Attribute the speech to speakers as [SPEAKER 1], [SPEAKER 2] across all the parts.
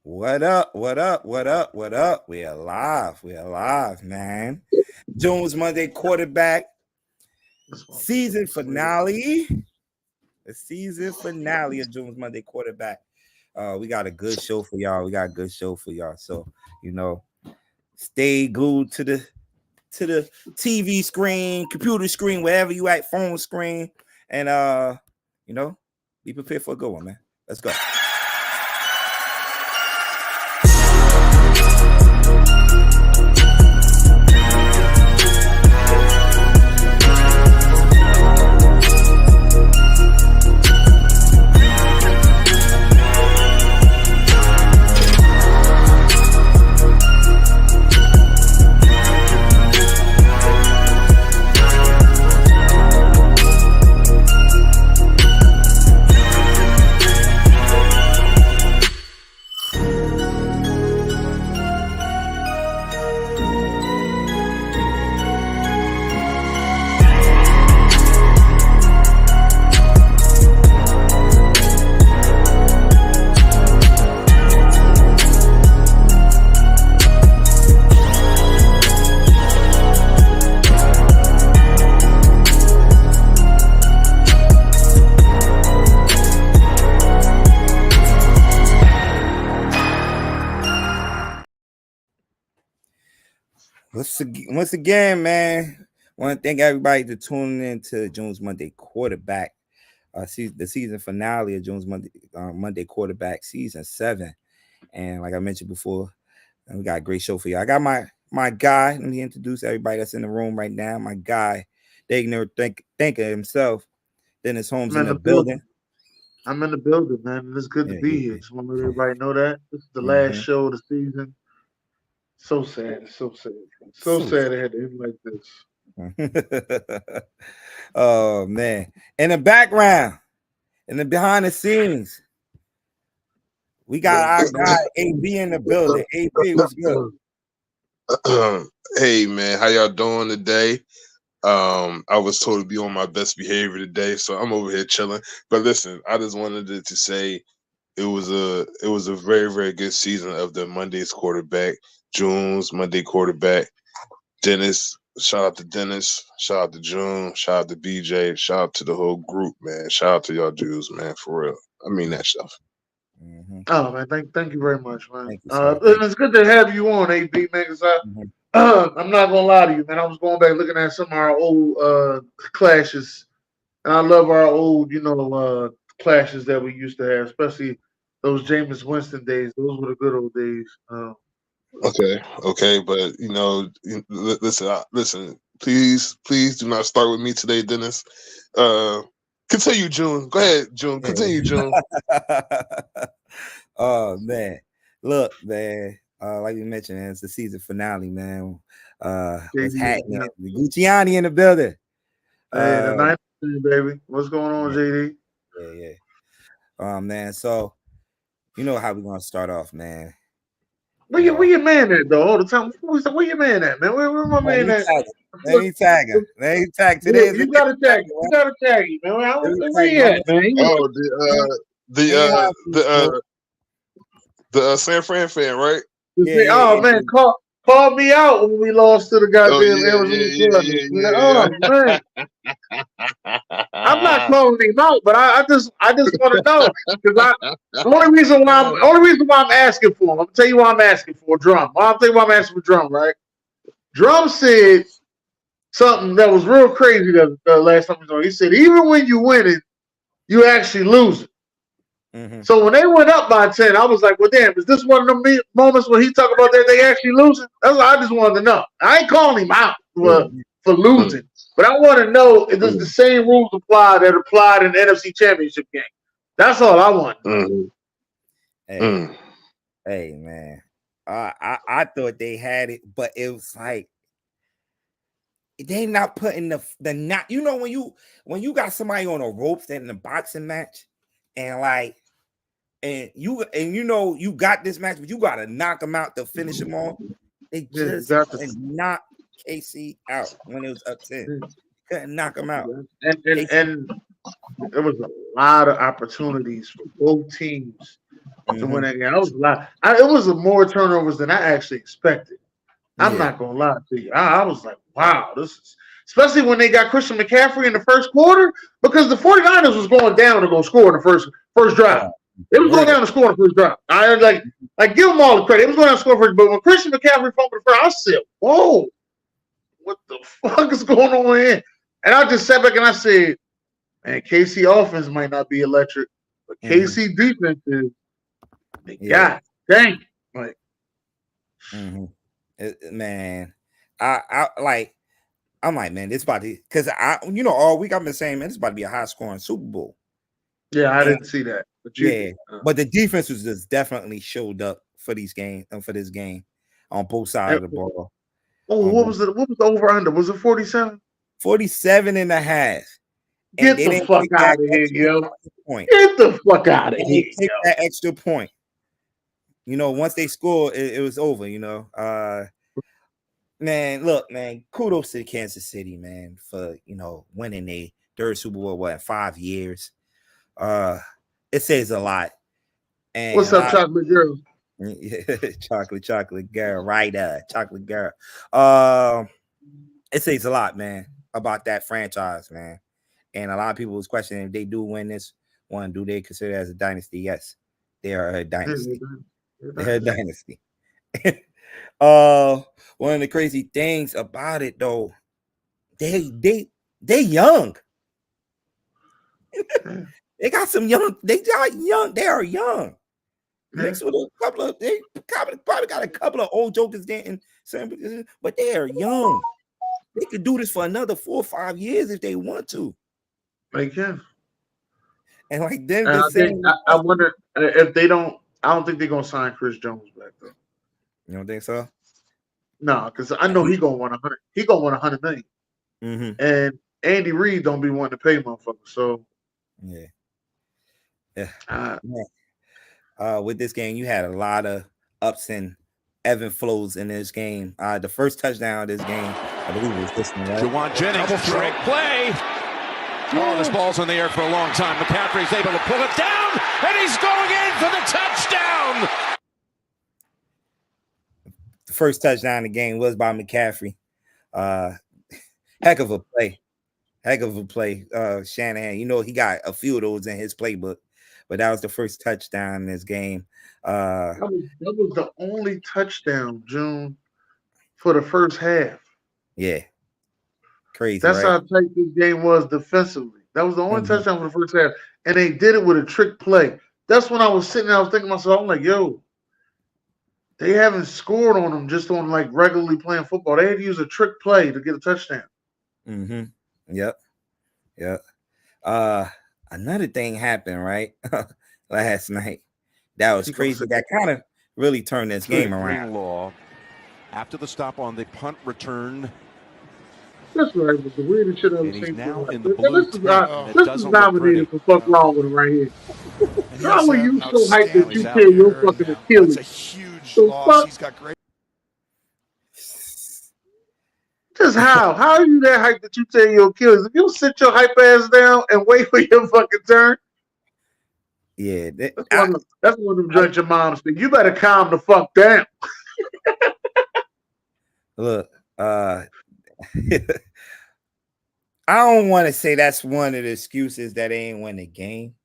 [SPEAKER 1] What up? What up? What up? What up? We're alive. We're alive, man. Jones Monday quarterback season finale. The season finale of Jones Monday quarterback. We got a good show for y'all. So, stay glued to the TV screen, computer screen, wherever you at, phone screen, and be prepared for a good one, man. Let's go. Once again, man, want to thank everybody for tuning in to Jones Monday quarterback. The season finale of Jones Monday quarterback season 7. And like I mentioned before, we got a great show for you. I got my guy. Let me introduce everybody that's in the room right now. My guy, they think of himself. Dennis Holmes in the building.
[SPEAKER 2] I'm in the building, man. It's good to be here. Just want to let everybody know that this is the last show of the season. So sad. So sad. So sad it had to end like
[SPEAKER 1] this. Oh, man. In the background, in the behind the scenes, we got our guy, AB, in the building. AB, what's good?
[SPEAKER 3] Hey, man. How y'all doing today? I was told to be on my best behavior today, so I'm over here chilling. But listen, I just wanted to say it was a very, very good season of the Monday's quarterback. June's Monday quarterback. Dennis, shout out to Dennis, shout out to June, shout out to BJ, shout out to the whole group, man. Shout out to y'all dudes, man, for real. I mean that stuff.
[SPEAKER 2] Mm-hmm. Oh man, thank you very much, man. It's good to have you on, AB, man. Cause I'm not gonna lie to you, man. I was going back looking at some of our old clashes, and I love our old, clashes that we used to have, especially those Jameis Winston days. Those were the good old days.
[SPEAKER 3] Okay, but listen. Please do not start with me today, Dennis. Continue, June. Go ahead, June. Continue, June.
[SPEAKER 1] Oh man, look, man. Like you mentioned, man, it's the season finale, man. What's happening? Gucciani in the building.
[SPEAKER 2] Hey, the 9th, baby. What's going on, JD?
[SPEAKER 1] Yeah. Man. So, you know how we're gonna start off, man.
[SPEAKER 2] Where your man at though? All the time. Where your man at, man? Where my man at?
[SPEAKER 1] Let me tag him. Today.
[SPEAKER 2] You gotta tag him. You gotta tag him, man. Where he at, man?
[SPEAKER 3] The San Fran fan, right?
[SPEAKER 2] Man, call me out when we lost to the goddamn Arizona. Man. I'm not calling him out, but I just want to know because the only reason why I'm asking for him. I'm gonna tell you why I'm asking for Drum. I'll tell you why I'm asking for Drum. Right? Drum said something that was real crazy the last time he was on. He said even when you win it, you actually lose it. Mm-hmm. So when they went up by 10, I was like, well, damn, is this one of the moments when he talked about that they actually losing? That's what I just wanted to know. I ain't calling him out for losing, but I want to know if does the same rules apply that applied in the NFC Championship game. That's all I want.
[SPEAKER 1] Mm-hmm. Hey, man. I thought they had it, but it was like they not putting the knot. You know when you got somebody on a rope in a boxing match. And you got this match, but you got to knock them out to finish them off. They just knocked KC out when it was up 10. Couldn't knock them out.
[SPEAKER 2] And there was a lot of opportunities for both teams to win that game. I was lying. It was more turnovers than I actually expected. I'm not gonna lie to you. I was like, wow, this is especially when they got Christian McCaffrey in the first quarter, because the 49ers was going down to go score in the first drive. It was going down to score in the first drive. I like give them all the credit. It was going down to score first, but when Christian McCaffrey fumbled the first, I said, whoa, what the fuck is going on here? And I just sat back and I said, man, KC offense might not be electric, but KC defense is. God dang, like,
[SPEAKER 1] man, I'm like, man, this about to, because all week I've been saying, man, this about to be a high scoring Super Bowl.
[SPEAKER 2] Yeah, I didn't see that. But
[SPEAKER 1] but the defense was just definitely showed up for this game on both sides of the ball.
[SPEAKER 2] Oh, what was the over under? Was it 47?
[SPEAKER 1] 47 and a half.
[SPEAKER 2] Get the fuck out of here, yo. Get the fuck out of here.
[SPEAKER 1] Take that extra point. Once they scored, it was over, Man, look, man, kudos to Kansas City, man, for, winning their third Super Bowl, in 5 years. It says a lot. And
[SPEAKER 2] what's up, chocolate girl?
[SPEAKER 1] chocolate girl, right? Chocolate girl. It says a lot, man, about that franchise, man. And a lot of people was questioning if they do win this one, do they consider it as a dynasty? Yes, they are a dynasty. They're a dynasty. One of the crazy things about it, though, they young. They got some young. They are young. Mixed with a couple of, they probably got a couple of old jokers there, but they are young. They could do this for another 4 or 5 years if they want to.
[SPEAKER 2] They can.
[SPEAKER 1] And like them,
[SPEAKER 2] I wonder if they don't. I don't think they're gonna sign Chris Jones back though.
[SPEAKER 1] You don't think so?
[SPEAKER 2] No, because I know he gonna want 100. He gonna want 100 million. And Andy Reid don't be wanting to pay motherfuckers. So
[SPEAKER 1] with this game, you had a lot of ups and ebb and flows in this game. The first touchdown of this game, I believe, was this one, right?
[SPEAKER 4] Juwan Jennings, trick play. Oh, this ball's in the air for a long time. McCaffrey's able to pull it down, and he's going in for the touchdown.
[SPEAKER 1] The first touchdown in the game was by McCaffrey. Heck of a play. Shanahan, he got a few of those in his playbook, but that was the first touchdown in this game.
[SPEAKER 2] That was the only touchdown, June, for the first half.
[SPEAKER 1] Yeah. Crazy.
[SPEAKER 2] That's how tight this game was defensively. That was the only touchdown for the first half. And they did it with a trick play. That's when I was sitting there, I was thinking to myself, I'm like, yo, they haven't scored on them just on like regularly playing football. They had to use a trick play to get a touchdown.
[SPEAKER 1] Yep. Another thing happened, right? Last night. That was crazy. That kind of really turned this game around.
[SPEAKER 4] Law after the stop on the punt return.
[SPEAKER 2] That's right, but the weirdest shit I've seen.
[SPEAKER 4] He's now in the blue.
[SPEAKER 2] This is nominated for fuck wrong with him right here. How are you so hyped that you tear your fucking Achilles?
[SPEAKER 5] That's a huge loss. He's got great.
[SPEAKER 2] Just how? How are you that hyped that you tear your Achilles? If you sit your hype ass down and wait for your fucking turn.
[SPEAKER 1] Yeah.
[SPEAKER 2] That's one of them judge your moms thing. You better calm the fuck down.
[SPEAKER 1] Look, I don't want to say that's one of the excuses that they ain't win the game,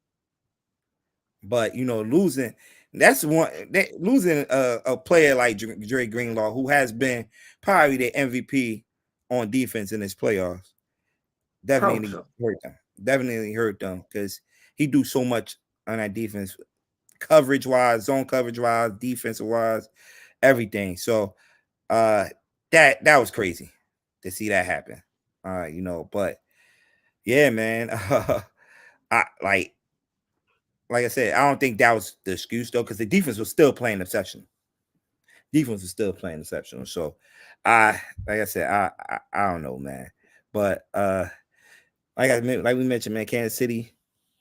[SPEAKER 1] but losing a player like Dre Greenlaw, who has been probably the MVP on defense in this playoffs, definitely hurt them because he do so much on that defense, coverage wise, zone coverage wise, defensive wise, everything. So that was crazy to see that happen. But yeah, man. Like I said, I don't think that was the excuse though, because the defense was still playing exceptional. So like I said, I don't know, man. But like we mentioned, man, Kansas City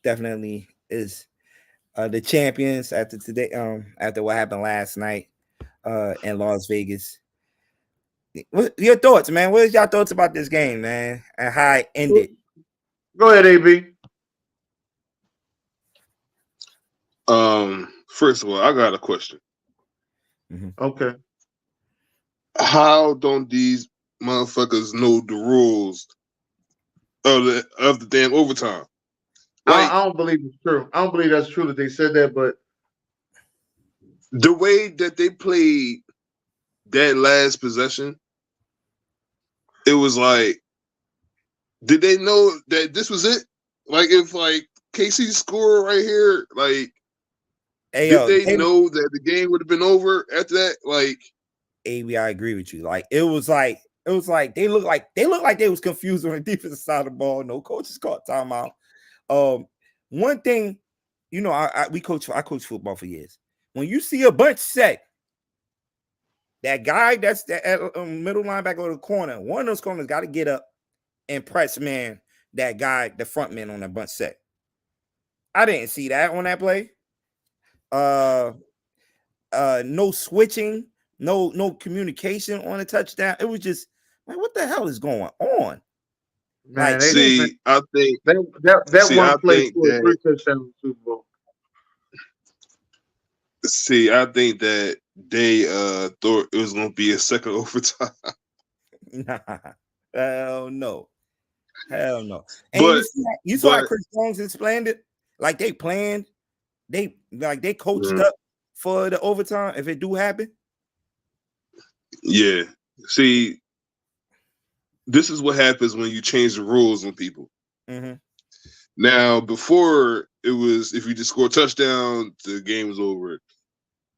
[SPEAKER 1] definitely is the champions after today, after what happened last night in Las Vegas. What your thoughts, man? What is your thoughts about this game, man, and how it ended?
[SPEAKER 2] Go ahead, AB.
[SPEAKER 3] First of all, I got a question.
[SPEAKER 2] Okay.
[SPEAKER 3] How don't these motherfuckers know the rules of the damn overtime? Like,
[SPEAKER 2] I don't believe it's true. I don't believe that's true that they said that, but
[SPEAKER 3] the way that they played that last possession, it was like, did they know that this was it? Like, if like KC scored right here, like, did they know that the game would have been over after that? Like,
[SPEAKER 1] AB, I agree with you. Like, it was like they looked like they was confused on the defensive side of the ball. No coaches caught timeout. One thing, you know, I coach football for years. When you see a bunch set, that guy that's the middle linebacker or the corner, one of those corners got to get up and press man that guy, the front man on that bunch set. I didn't see that on that play. No switching, no communication on a touchdown. It was just like, what the hell is going on?
[SPEAKER 2] man,
[SPEAKER 1] Like,
[SPEAKER 3] see, I think
[SPEAKER 2] that
[SPEAKER 3] see,
[SPEAKER 2] one
[SPEAKER 3] I
[SPEAKER 2] play
[SPEAKER 3] think
[SPEAKER 2] for
[SPEAKER 3] that-
[SPEAKER 2] 3 touchdowns in the Super Bowl.
[SPEAKER 3] See, I think that they thought it was gonna be a second overtime.
[SPEAKER 1] Nah, hell no. And
[SPEAKER 3] But-
[SPEAKER 1] you saw how
[SPEAKER 3] but-
[SPEAKER 1] Chris Jones explained it. Like they planned, they coached
[SPEAKER 3] Mhm.
[SPEAKER 1] up for the overtime if it do happen.
[SPEAKER 3] Yeah. See, this is what happens when you change the rules on people.
[SPEAKER 1] Mhm.
[SPEAKER 3] Now, before it was if you just score a touchdown, the game was over.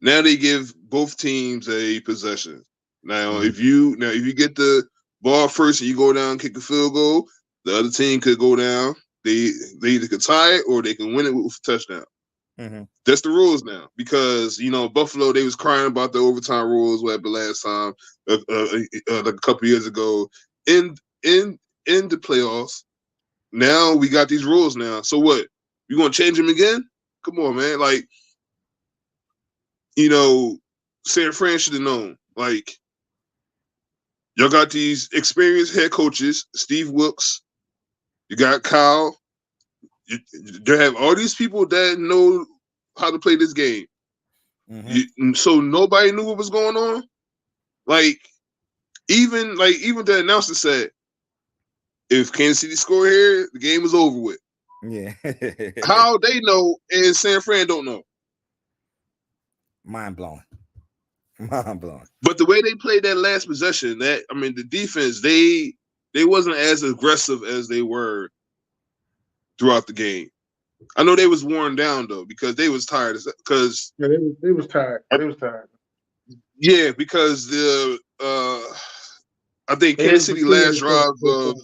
[SPEAKER 3] Now they give both teams a possession. Now, if you get the ball first and you go down and kick a field goal, the other team could go down. They either could tie it or they can win it with a touchdown.
[SPEAKER 1] Mhm.
[SPEAKER 3] That's the rules now, because Buffalo, they was crying about the overtime rules what happened last time, like a couple years ago in the playoffs. Now we got these rules now. So what? You gonna change them again? Come on, man. Like, San Fran should have known. Like, y'all got these experienced head coaches, Steve Wilkes. You got Kyle. You have all these people that know how to play this game.
[SPEAKER 1] Mhm.
[SPEAKER 3] So nobody knew what was going on. Like, even the announcer said, if Kansas City score here, the game is over with.
[SPEAKER 1] Yeah.
[SPEAKER 3] How they know and San Fran don't know.
[SPEAKER 1] Mind blowing.
[SPEAKER 3] But the way they played that last possession, the defense, they wasn't as aggressive as they were throughout the game. I know they was worn down though, because they was tired. Because
[SPEAKER 2] they was tired. They was tired.
[SPEAKER 3] Yeah, because I think Kansas City last drive of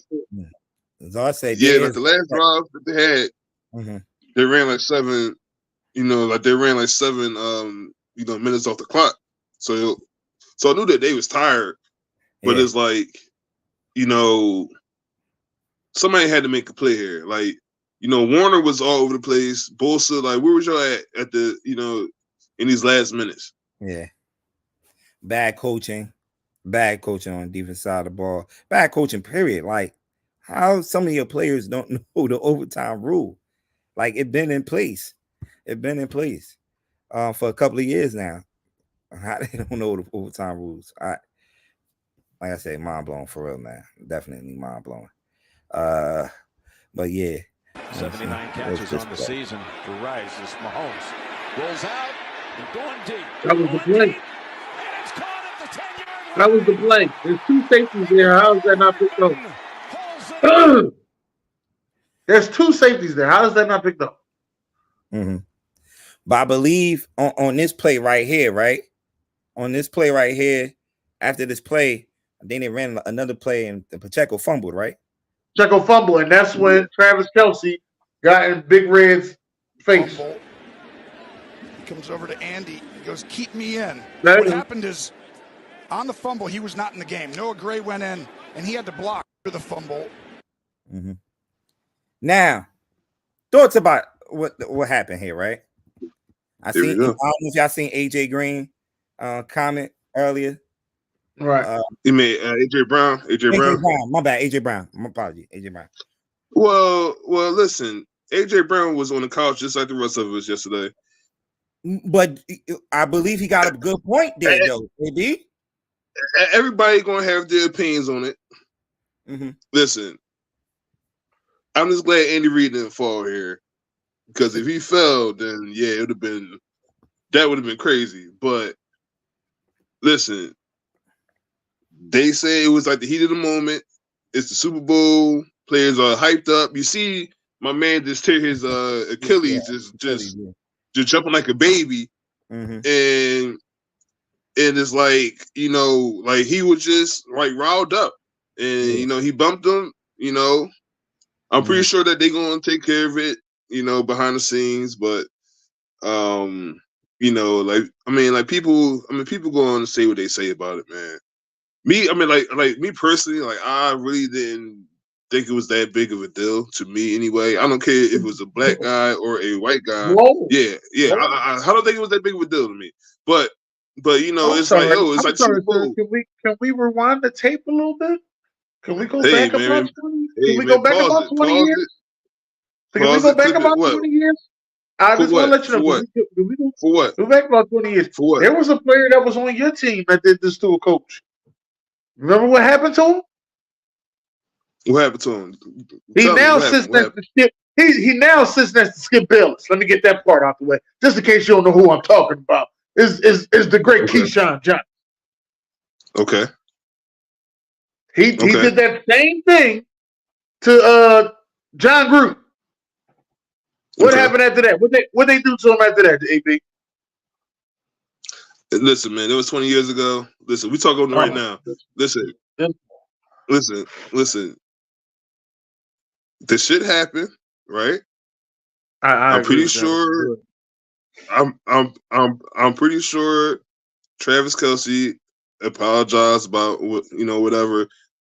[SPEAKER 1] As I said,
[SPEAKER 3] like the last drive that they had,
[SPEAKER 1] Mhm.
[SPEAKER 3] they ran like 7, minutes off the clock. So I knew that they was tired, but
[SPEAKER 1] Yeah.
[SPEAKER 3] it's like, somebody had to make a play here. Like, Warner was all over the place. Bosa, like, where was y'all at the, in these last minutes?
[SPEAKER 1] Yeah. Bad coaching on the defense side of the ball. Bad coaching, period. Like, how some of your players don't know the overtime rule. Like, it's been in place. For a couple of years now. How they don't know the overtime rules. Like I said, mind blowing for real, man. Definitely mind blowing. But yeah.
[SPEAKER 4] 79 catches on the season for Rice as Mahomes rolls out and going deep.
[SPEAKER 2] That was the play.
[SPEAKER 4] And it's caught at the 10-yard line.
[SPEAKER 2] That was the play. There's 2 safeties there. How is that not picked up?
[SPEAKER 4] Holds it.
[SPEAKER 2] There's 2 safeties there. How is that not picked up?
[SPEAKER 1] Mm-hmm. But I believe on this play right here, right? On this play right here, after this play, then they ran another play and Pacheco fumbled, right?
[SPEAKER 2] Pacheco fumble, and that's when Travis Kelce got in Big Red's face.
[SPEAKER 5] Fumble. He comes over to Andy. He goes, "Keep me in."
[SPEAKER 2] That
[SPEAKER 5] What
[SPEAKER 2] is-
[SPEAKER 5] happened is, on the fumble, he was not in the game. Noah Gray went in, and he had to block the fumble.
[SPEAKER 1] Mm-hmm. Now, thoughts about what happened here, right? I
[SPEAKER 3] Here we
[SPEAKER 1] don't
[SPEAKER 3] go.
[SPEAKER 1] know if y'all seen AJ Green comment earlier.
[SPEAKER 2] Right.
[SPEAKER 3] You mean AJ Brown? AJ Brown?
[SPEAKER 1] My bad, AJ Brown. My apology, AJ Brown.
[SPEAKER 3] Well, listen. AJ Brown was on the couch just like the rest of us yesterday.
[SPEAKER 1] But I believe he got a good point there, though, AB.
[SPEAKER 3] Everybody gonna have their opinions on it.
[SPEAKER 1] Mm-hmm.
[SPEAKER 3] Listen, I'm just glad Andy Reid didn't fall here, because if he fell, then yeah, that would have been crazy. But listen, they say it was like the heat of the moment. It's the Super Bowl. Players are hyped up. You see my man just tear his Achilles, just jumping like a baby, and it's like, you know, like he was just like riled up, and you know, he bumped him. You know, I'm pretty sure that they're gonna take care of it, you know, behind the scenes. But you know, people go on to say what they say about it, man. Like me personally, like I really didn't think it was that big of a deal to me anyway. I don't care if it was a black guy or a white guy.
[SPEAKER 2] Whoa.
[SPEAKER 3] Yeah.
[SPEAKER 2] Whoa.
[SPEAKER 3] I don't think it was that big of a deal to me. But you know, it's
[SPEAKER 2] sorry.
[SPEAKER 3] like, yo, it's
[SPEAKER 2] I'm
[SPEAKER 3] like
[SPEAKER 2] sorry,
[SPEAKER 3] Super Bowl.
[SPEAKER 2] Can we rewind the tape a little bit? Can we go
[SPEAKER 3] Hey,
[SPEAKER 2] back
[SPEAKER 3] man,
[SPEAKER 2] about 20? Can we go back about 20 years? Can we go back about 20 years? I just want to let you know.
[SPEAKER 3] For what?
[SPEAKER 2] Go back about 20 years.
[SPEAKER 3] For what?
[SPEAKER 2] There was a player that was on your team that did this to a coach. Remember what happened to him?
[SPEAKER 3] What happened to him?
[SPEAKER 2] He now sits next to Skip. He now sits next to Skip Bayless. Let me get that part out the way, just in case you don't know who I'm talking about. Is the great Keyshawn Johnson?
[SPEAKER 3] Okay.
[SPEAKER 2] He did that same thing to John Gruden. What happened after that? What they do to him after that, AB?
[SPEAKER 3] Listen, man, it was 20 years ago. Listen, we talking on it right now. Listen. This shit happened, right? I'm pretty sure. I'm pretty sure Travis Kelce apologized about whatever.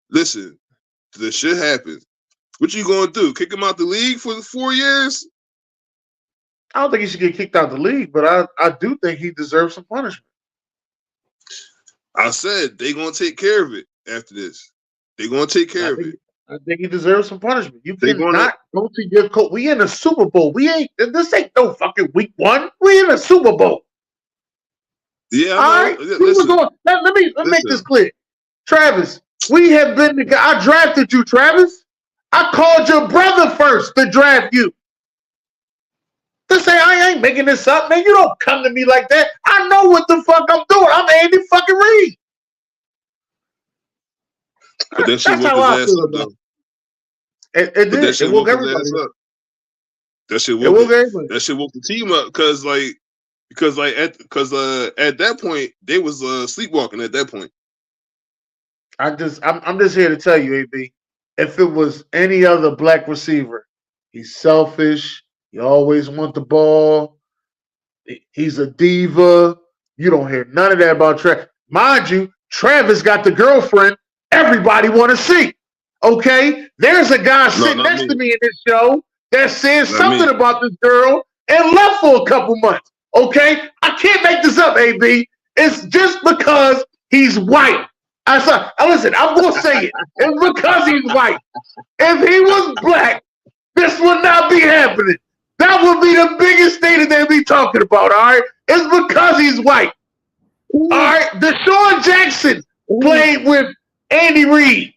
[SPEAKER 3] Listen, the shit happened. What you gonna do? Kick him out the league for the 4 years?
[SPEAKER 2] I don't think he should get kicked out the league, but I do think he deserves some punishment.
[SPEAKER 3] I said they gonna take care of it after this. They gonna take care of it.
[SPEAKER 2] I think he deserves some punishment. You cannot go to your coach. We in a Super Bowl. This ain't no fucking week 1. We in a Super Bowl.
[SPEAKER 3] Yeah,
[SPEAKER 2] all right. Let me make this clear. Travis, we have been the guy. I drafted you, Travis. I called your brother first to draft you. I ain't making this up, man. You don't come to me like that. I know what the fuck I'm doing. I'm Andy fucking Reid.
[SPEAKER 3] But that shit woke his ass up, though.
[SPEAKER 2] It did. It woke everybody up.
[SPEAKER 3] That shit woke the team up because at that point they was sleepwalking at that point.
[SPEAKER 2] I'm just here to tell you, AB. If it was any other black receiver, he's selfish. He always want the ball. He's a diva. You don't hear none of that about Travis. Mind you, Travis got the girlfriend everybody want to see. Okay? There's a guy sitting next to me in this show that said something about this girl and left for a couple months. Okay? I can't make this up, AB. It's just because he's white. Listen, I'm going to say it. It's because he's white. If he was black, this would not be happening. That would be the biggest thing that they'd be talking about, all right? It's because he's white. All right? Deshaun Jackson played with Andy Reid.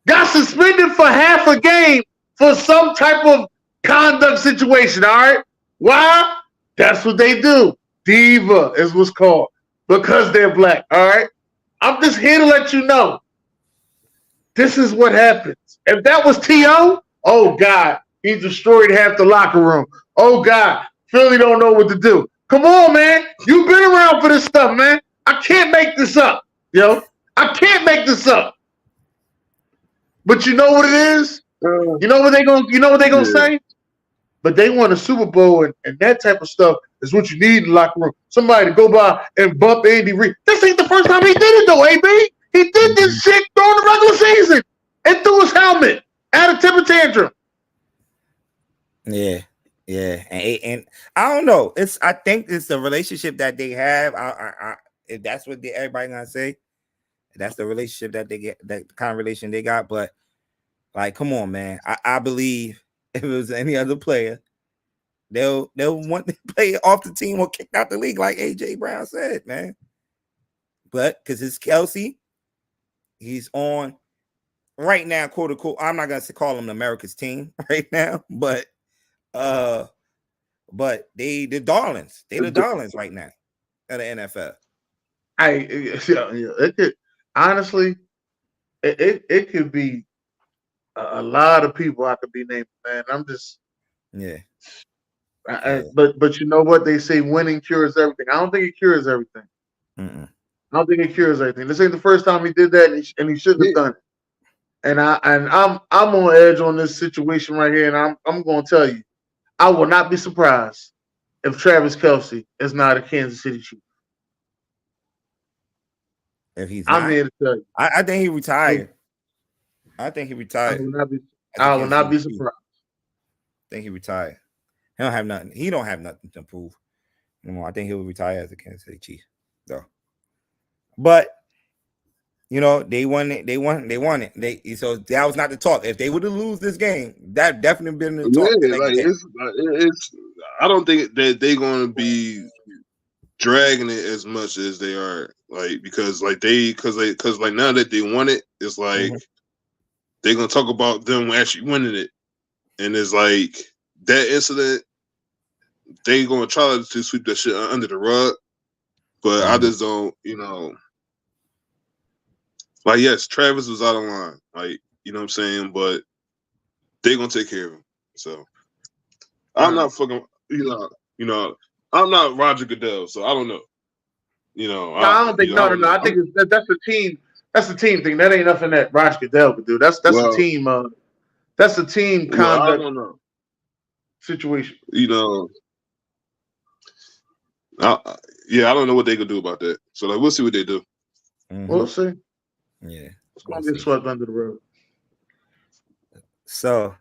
[SPEAKER 2] Got suspended for half a game for some type of conduct situation, all right? Why? That's what they do. Diva is what's called. Because they're black, all right? I'm just here to let you know. This is what happens. If that was T.O., oh, God, he destroyed half the locker room. Oh, God, Philly don't know what to do. Come on, man. You've been around for this stuff, man. I can't make this up, yo. I can't make this up. But you know what it is? You know what they gonna say? But they won a Super Bowl, and that type of stuff is what you need in the locker room. Somebody to go by and bump Andy Reid. This ain't the first time he did it, though, AB. He did this shit during the regular season and threw his helmet at a temper tantrum.
[SPEAKER 1] Yeah. And I don't know. I think it's the relationship that they have. If that's what everybody gonna say, that's the relationship that they get, that kind of relation they got. But like, come on, man. I believe if it was any other player, they'll want to play off the team or kicked out the league, like AJ Brown said, man. But because it's Kelsey, he's on right now, quote unquote. I'm not gonna call him America's team right now, but they the darlings. They the darlings right now at the NFL.
[SPEAKER 2] It could honestly, it could be a lot of people I could be named, man. I'm just But you know what they say, winning cures everything. I don't think it cures everything. I don't think it cures everything. This ain't the first time he did that, and he shouldn't have done it. And I'm on edge on this situation right here, and I'm going to tell you, I will not be surprised if Travis Kelce is not a Kansas City Chief.
[SPEAKER 1] If he's
[SPEAKER 2] I'm here to tell you.
[SPEAKER 1] I think he retired. I think he retired.
[SPEAKER 2] I will not be surprised.
[SPEAKER 1] I think he retired. He don't have nothing. He don't have nothing to prove anymore. I think he'll retire as a Kansas City Chief, though. But you know, they won it. They won it. So that was not the talk. If they would have lose this game, that definitely been the talk.
[SPEAKER 3] Yeah, it's. I don't think that they're going to be dragging it as much as they are, like, because now that they won it, it's like they're gonna talk about them actually winning it, and it's like that incident. They gonna try to sweep that shit under the rug, but I just don't, like, yes, Travis was out of line, like, you know what I'm saying, but they gonna take care of him. So I'm not fucking, I'm not Roger Goodell, so I don't know.
[SPEAKER 2] I don't think no. I think that's the team. That's the team thing. That ain't nothing that Roger Goodell could do. That's a team. That's a team conduct.
[SPEAKER 3] I don't know.
[SPEAKER 2] Situation.
[SPEAKER 3] I don't know what they could do about that. So we'll see what they do.
[SPEAKER 2] We'll see.
[SPEAKER 1] Yeah,
[SPEAKER 2] it's gonna get swept under the rug.
[SPEAKER 1] So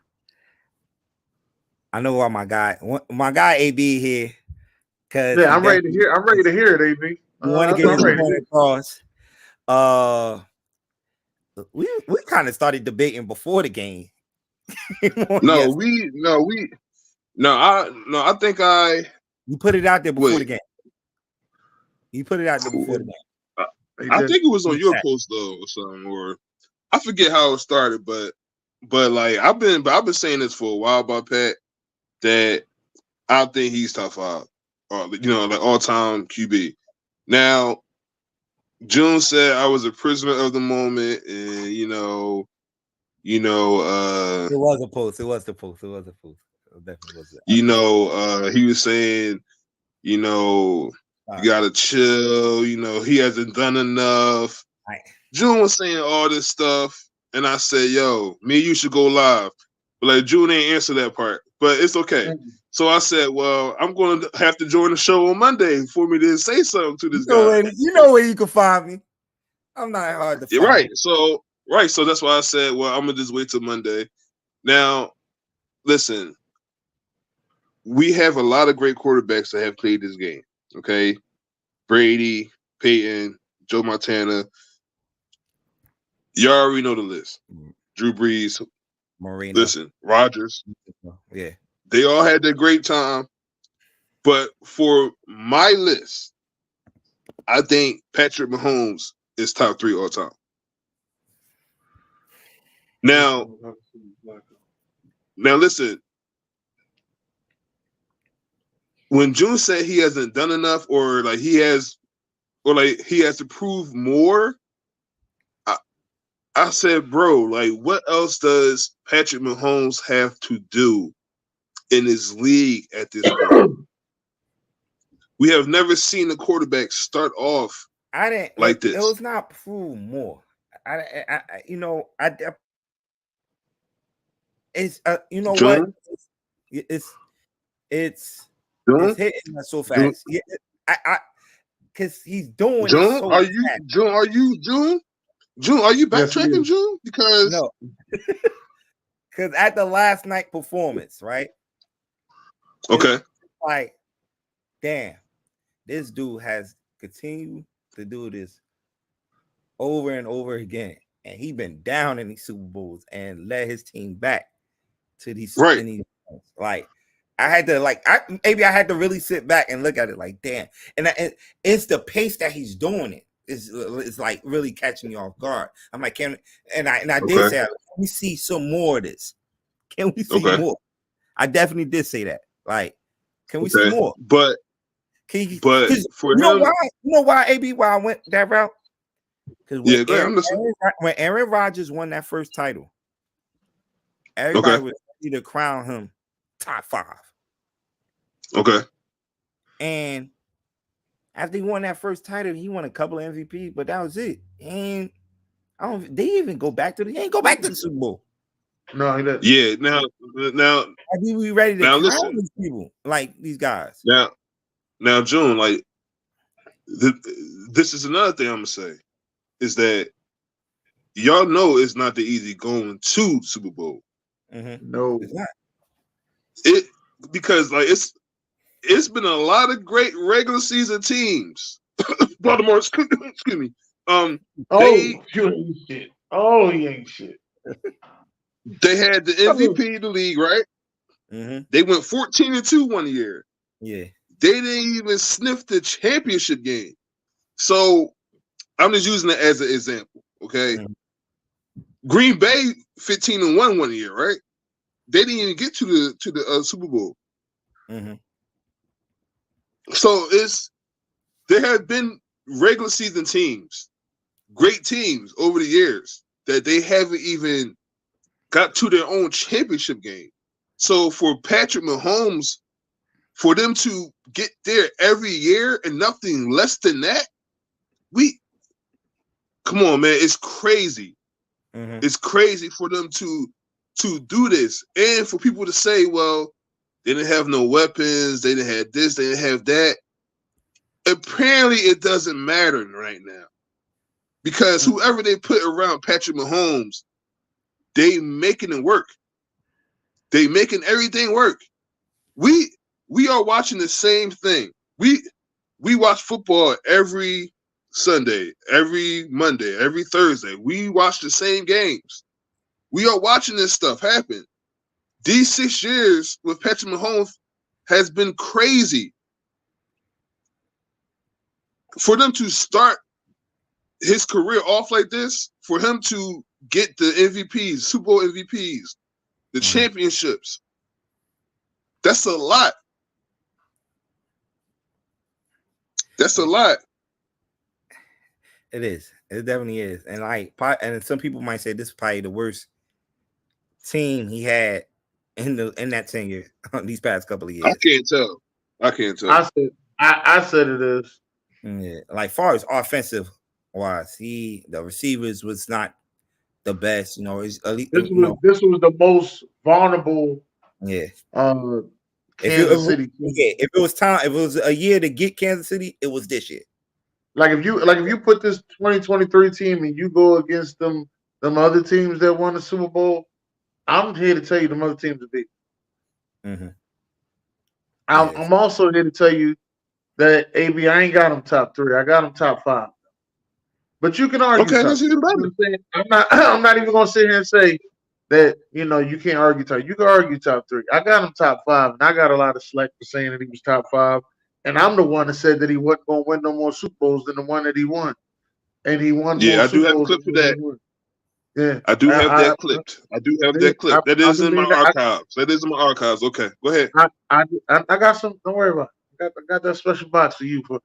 [SPEAKER 1] I know why my guy AB here.
[SPEAKER 2] Yeah, I'm ready to hear. I'm ready to hear it, AB.
[SPEAKER 1] You want to get his point across. We kind of started debating before the game.
[SPEAKER 3] I think
[SPEAKER 1] you put it out there before the game. You put it out there before the game.
[SPEAKER 3] I think it was on your post though, or something, or I forget how it started, but like I've been saying this for a while about Pat, that I think he's top 5, or like all-time QB. Now, June said I was a prisoner of the moment, and it
[SPEAKER 1] was a post. It was the post. It was a post. It definitely was.
[SPEAKER 3] He was saying, you gotta chill. He hasn't done enough.
[SPEAKER 1] Right.
[SPEAKER 3] June was saying all this stuff, and I said, "Yo, me and you should go live." But like June ain't answer that part, but it's okay. Mm-hmm. So I said, "Well, I'm going to have to join the show on Monday for me to say something to this guy."
[SPEAKER 1] You know where you can find me. I'm not hard to find.
[SPEAKER 3] Right. So that's why I said, "Well, I'm gonna just wait till Monday." Now, listen, we have a lot of great quarterbacks that have played this game. Okay, Brady, Peyton, Joe Montana. You already know the list. Drew Brees,
[SPEAKER 1] Marino.
[SPEAKER 3] Listen, Rodgers.
[SPEAKER 1] Yeah,
[SPEAKER 3] they all had their great time. But for my list, I think Patrick Mahomes is top 3 all time. Now listen. When June said he hasn't done enough, or he has to prove more, I said, bro, what else does Patrick Mahomes have to do in his league at this point? We have never seen a quarterback start off this.
[SPEAKER 1] It was not prove more. It's
[SPEAKER 3] June?
[SPEAKER 1] what? It's hitting us so fast. Yeah, because he's doing
[SPEAKER 3] June.
[SPEAKER 1] So
[SPEAKER 3] are you
[SPEAKER 1] fast.
[SPEAKER 3] June? Are you June? June, are you backtracking, June? Because
[SPEAKER 1] no, because at the last night performance, right?
[SPEAKER 3] Okay.
[SPEAKER 1] Like, damn, this dude has continued to do this over and over again, and he been down in these Super Bowls and led his team back to these.
[SPEAKER 3] Right.
[SPEAKER 1] I had to really sit back and look at it like, damn. And it's the pace that he's doing it. It's like really catching me off guard. I'm like, I did say, can we see some more of this? Can we see more? I definitely did say that. Like, can we see more?
[SPEAKER 3] But for
[SPEAKER 1] you know why, AB, why I went that route? Because when Aaron Rodgers won that first title, everybody was ready to crown him top 5.
[SPEAKER 3] Okay.
[SPEAKER 1] And after he won that first title, he won a couple of MVPs, but that was it. And they even go back to the Super Bowl.
[SPEAKER 2] No, he didn't.
[SPEAKER 3] Yeah, now
[SPEAKER 1] I think we ready to crown these people, like these guys.
[SPEAKER 3] Now, June, like this is another thing I'm gonna say is that y'all know it's not the easy going to Super Bowl.
[SPEAKER 1] Mm-hmm.
[SPEAKER 2] No,
[SPEAKER 1] it's not.
[SPEAKER 3] Because like it's been a lot of great regular season teams. Baltimore, excuse me.
[SPEAKER 2] you ain't shit. Oh, he ain't shit.
[SPEAKER 3] They had the MVP of the league, right?
[SPEAKER 1] Mm-hmm.
[SPEAKER 3] They went 14-2 one year.
[SPEAKER 1] Yeah.
[SPEAKER 3] They didn't even sniff the championship game. So I'm just using it as an example. Okay. Mm-hmm. Green Bay 15-1 one year, right? They didn't even get to the Super Bowl.
[SPEAKER 1] Mm-hmm.
[SPEAKER 3] So there have been regular season teams, great teams over the years that they haven't even got to their own championship game. So for Patrick Mahomes, for them to get there every year and nothing less than that, come on, man, it's crazy.
[SPEAKER 1] Mm-hmm.
[SPEAKER 3] It's crazy for them to do this, and for people to say, well, they didn't have no weapons, they didn't have this, they didn't have that. Apparently, it doesn't matter right now because whoever they put around Patrick Mahomes, they making it work. They making everything work. We are watching the same thing. We watch football every Sunday, every Monday, every Thursday. We watch the same games. We are watching this stuff happen. These 6 years with Patrick Mahomes has been crazy. For them to start his career off like this, for him to get the MVPs, Super Bowl MVPs, the championships, that's a lot. That's a lot.
[SPEAKER 1] It is. It definitely is. And some people might say this is probably the worst team he had in that tenure these past couple of years.
[SPEAKER 3] I can't tell.
[SPEAKER 2] I said it is.
[SPEAKER 1] Yeah, like far as offensive wise, the receivers was not the best. You know, this
[SPEAKER 2] was the most vulnerable.
[SPEAKER 1] Yeah.
[SPEAKER 2] Kansas City.
[SPEAKER 1] Yeah, if it was a year to get Kansas City, it was this year.
[SPEAKER 2] Like if you put this 2023 team and you go against them other teams that won the Super Bowl, I'm here to tell you them other teams are beat.
[SPEAKER 1] Mm-hmm.
[SPEAKER 2] I'm also here to tell you that AB, I ain't got them top 3. I got them top 5. But you can argue.
[SPEAKER 3] Okay, that's even better.
[SPEAKER 2] I'm not even gonna sit here and say that you can't argue top. You can argue top 3. I got him top 5, and I got a lot of slack for saying that he was top 5. And I'm the one that said that he wasn't gonna win no more Super Bowls than the one that he won. And he won.
[SPEAKER 3] Yeah, I do have a clip for that.
[SPEAKER 2] Yeah,
[SPEAKER 3] I do have that clipped. I do have that clip. That is in my archives. That is in my archives. Okay, go ahead.
[SPEAKER 2] I got some. Don't worry about it. I got that special box for you from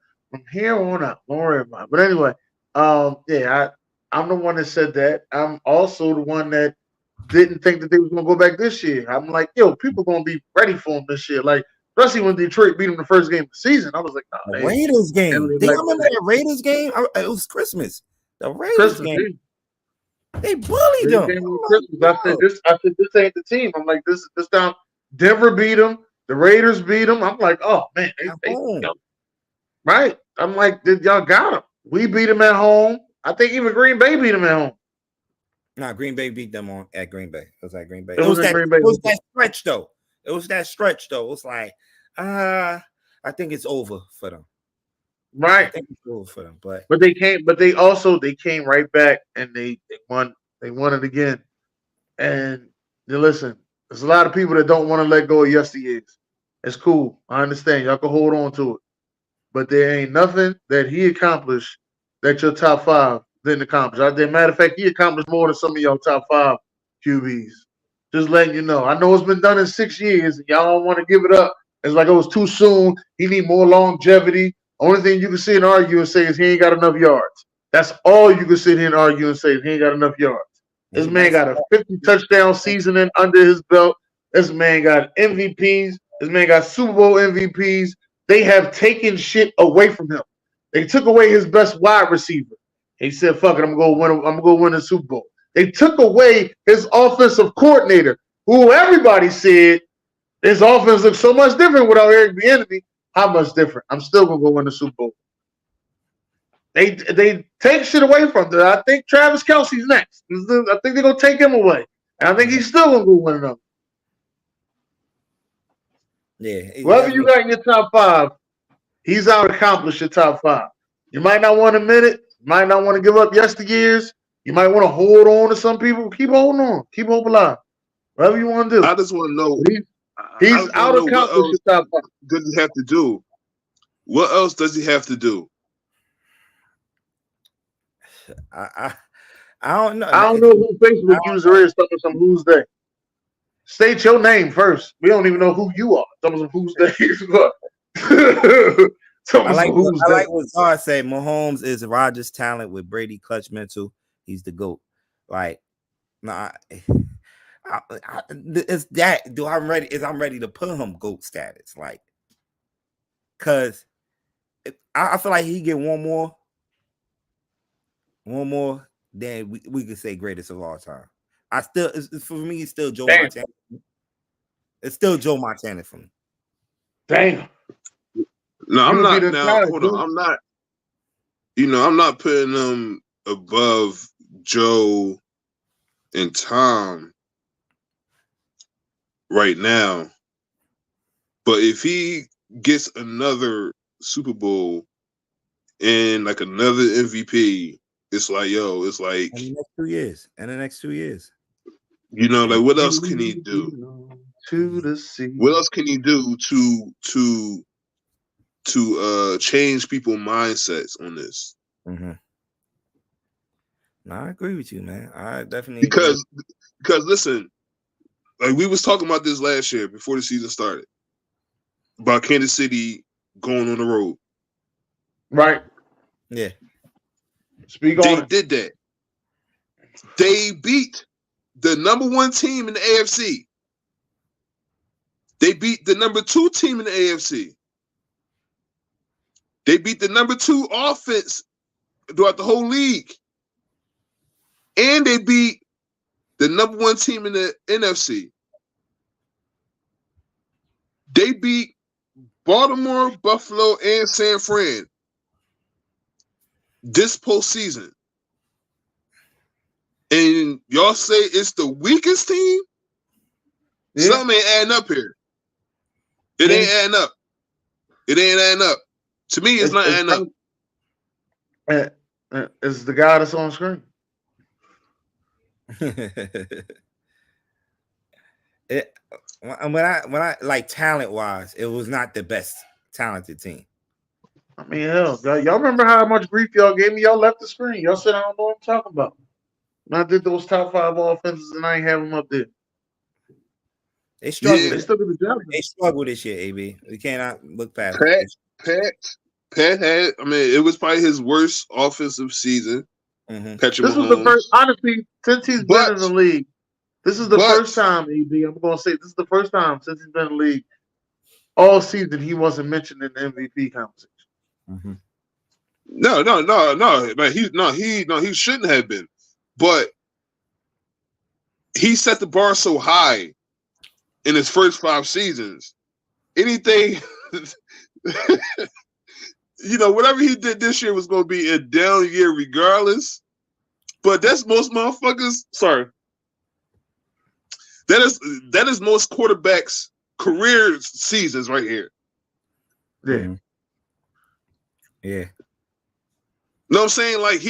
[SPEAKER 2] here on out. Don't worry about it. But anyway, I'm the one that said that. I'm also the one that didn't think that they was gonna go back this year. I'm like, yo, people gonna be ready for them this year. Like, especially when Detroit beat them the first game of the season. I was like, nah,
[SPEAKER 1] the Raiders game. Do you remember that Raiders game? It was Christmas. The Raiders game. They bullied them.
[SPEAKER 2] I said this ain't the team. I'm like, this down. Denver beat them. The Raiders beat them. I'm like, oh man, they right. I'm like, y'all got them. We beat them at home. I think even Green Bay beat them at home.
[SPEAKER 1] No, Green Bay beat them at Green Bay. It was at Green Bay.
[SPEAKER 2] It was
[SPEAKER 1] that stretch though. It was like, I think it's over for them.
[SPEAKER 2] Right.
[SPEAKER 1] I think it's over for them. But
[SPEAKER 2] they came right back and they won it again. And listen, there's a lot of people that don't want to let go of yesteryears. It's cool. I understand. Y'all can hold on to it. But there ain't nothing that he accomplished that your top five didn't accomplish. Matter of fact, he accomplished more than some of your top five QBs. Just letting you know. I know it's been done in 6 years, and y'all don't want to give it up. It's like it was too soon. He need more longevity. Only thing you can sit and argue and say is he ain't got enough yards. That's all you can sit here and argue and say is he ain't got enough yards. This man got a 50 touchdown season in under his belt. This man got MVPs. This man got Super Bowl MVPs. They have taken shit away from him. They took away his best wide receiver. He said, "Fuck it, I'm gonna go win the Super Bowl." They took away his offensive coordinator, who everybody said his offense looks so much different without Eric Bieniemy. How much different? I'm still gonna go win the Super Bowl. They take shit away from them. I think Travis Kelce's next. I think they're gonna take him away, and I think he's still gonna go win another.
[SPEAKER 1] Yeah.
[SPEAKER 2] Whoever you got in your top five, he's out accomplished your top five. You might not want to admit it. You might not want to give up yesteryears. You might want to hold on to some people. Keep holding on. Keep hope alive. Whatever you want to do.
[SPEAKER 3] I just want to know.
[SPEAKER 2] He's out accomplished your top five.
[SPEAKER 3] Does he have to do? What else does he have to do?
[SPEAKER 1] I don't know.
[SPEAKER 2] I don't know who Facebook user is. Some who's day. State your name first. We don't even know who you are. Some who's day.
[SPEAKER 1] I like what Zar said. Mahomes is Rodgers' talent with Brady clutch mental. He's the GOAT. Like, nah, it's that. I'm ready to put him GOAT status. Like, cause I feel like he get one more, then we could say greatest of all time. For me, it's still Joe Montana. It's still Joe Montana for me.
[SPEAKER 2] Damn.
[SPEAKER 3] No, I'm not now. Hold on. I'm not. I'm not putting them above Joe and Tom right now. But if he gets another Super Bowl and like another MVP, it's like, it's like
[SPEAKER 1] in the next 2 years.
[SPEAKER 3] Like what else can he do? What else can he do to change people's mindsets on this?
[SPEAKER 1] Mm-hmm. No, I agree with you, man. I definitely
[SPEAKER 3] because listen, like we was talking about this last year before the season started about Kansas City going on the road,
[SPEAKER 2] right?
[SPEAKER 1] Yeah,
[SPEAKER 3] They did that. They beat the number 1 team in the AFC. They beat the number 2 team in the AFC. They beat the number 2 offense throughout the whole league. And they beat the number 1 team in the NFC. They beat Baltimore, Buffalo, and San Fran this postseason. And y'all say it's the weakest team? Yeah. Something ain't adding up here. It ain't adding up. It ain't adding up. To me, it's not adding
[SPEAKER 2] up. It's the guy that's on screen.
[SPEAKER 1] When I like talent wise, it was not the best talented team.
[SPEAKER 2] I mean, hell, y'all remember how much grief y'all gave me? Y'all left the screen. Y'all said I don't know what I'm talking about. When I did those top 5 offenses and I ain't have them up there.
[SPEAKER 1] They struggled.
[SPEAKER 2] Yeah, they still did the job.
[SPEAKER 1] They struggled this year, AB. We cannot look past
[SPEAKER 3] Pat had. I mean, it was probably his worst offensive season.
[SPEAKER 1] Mm-hmm.
[SPEAKER 2] This was the first, honestly, since he's been in the league. This is the first time, AB. I'm going to say this is the first time since he's been in the league all season he wasn't mentioned in the MVP conversation.
[SPEAKER 1] Mm-hmm.
[SPEAKER 3] No. But he shouldn't have been. But he set the bar so high in his first 5 seasons. Anything, whatever he did this year was going to be a down year regardless. But that's most motherfuckers. Sorry. That is most quarterbacks' career seasons right here.
[SPEAKER 2] Yeah.
[SPEAKER 1] Mm-hmm. Yeah.
[SPEAKER 3] Know what I'm saying? Like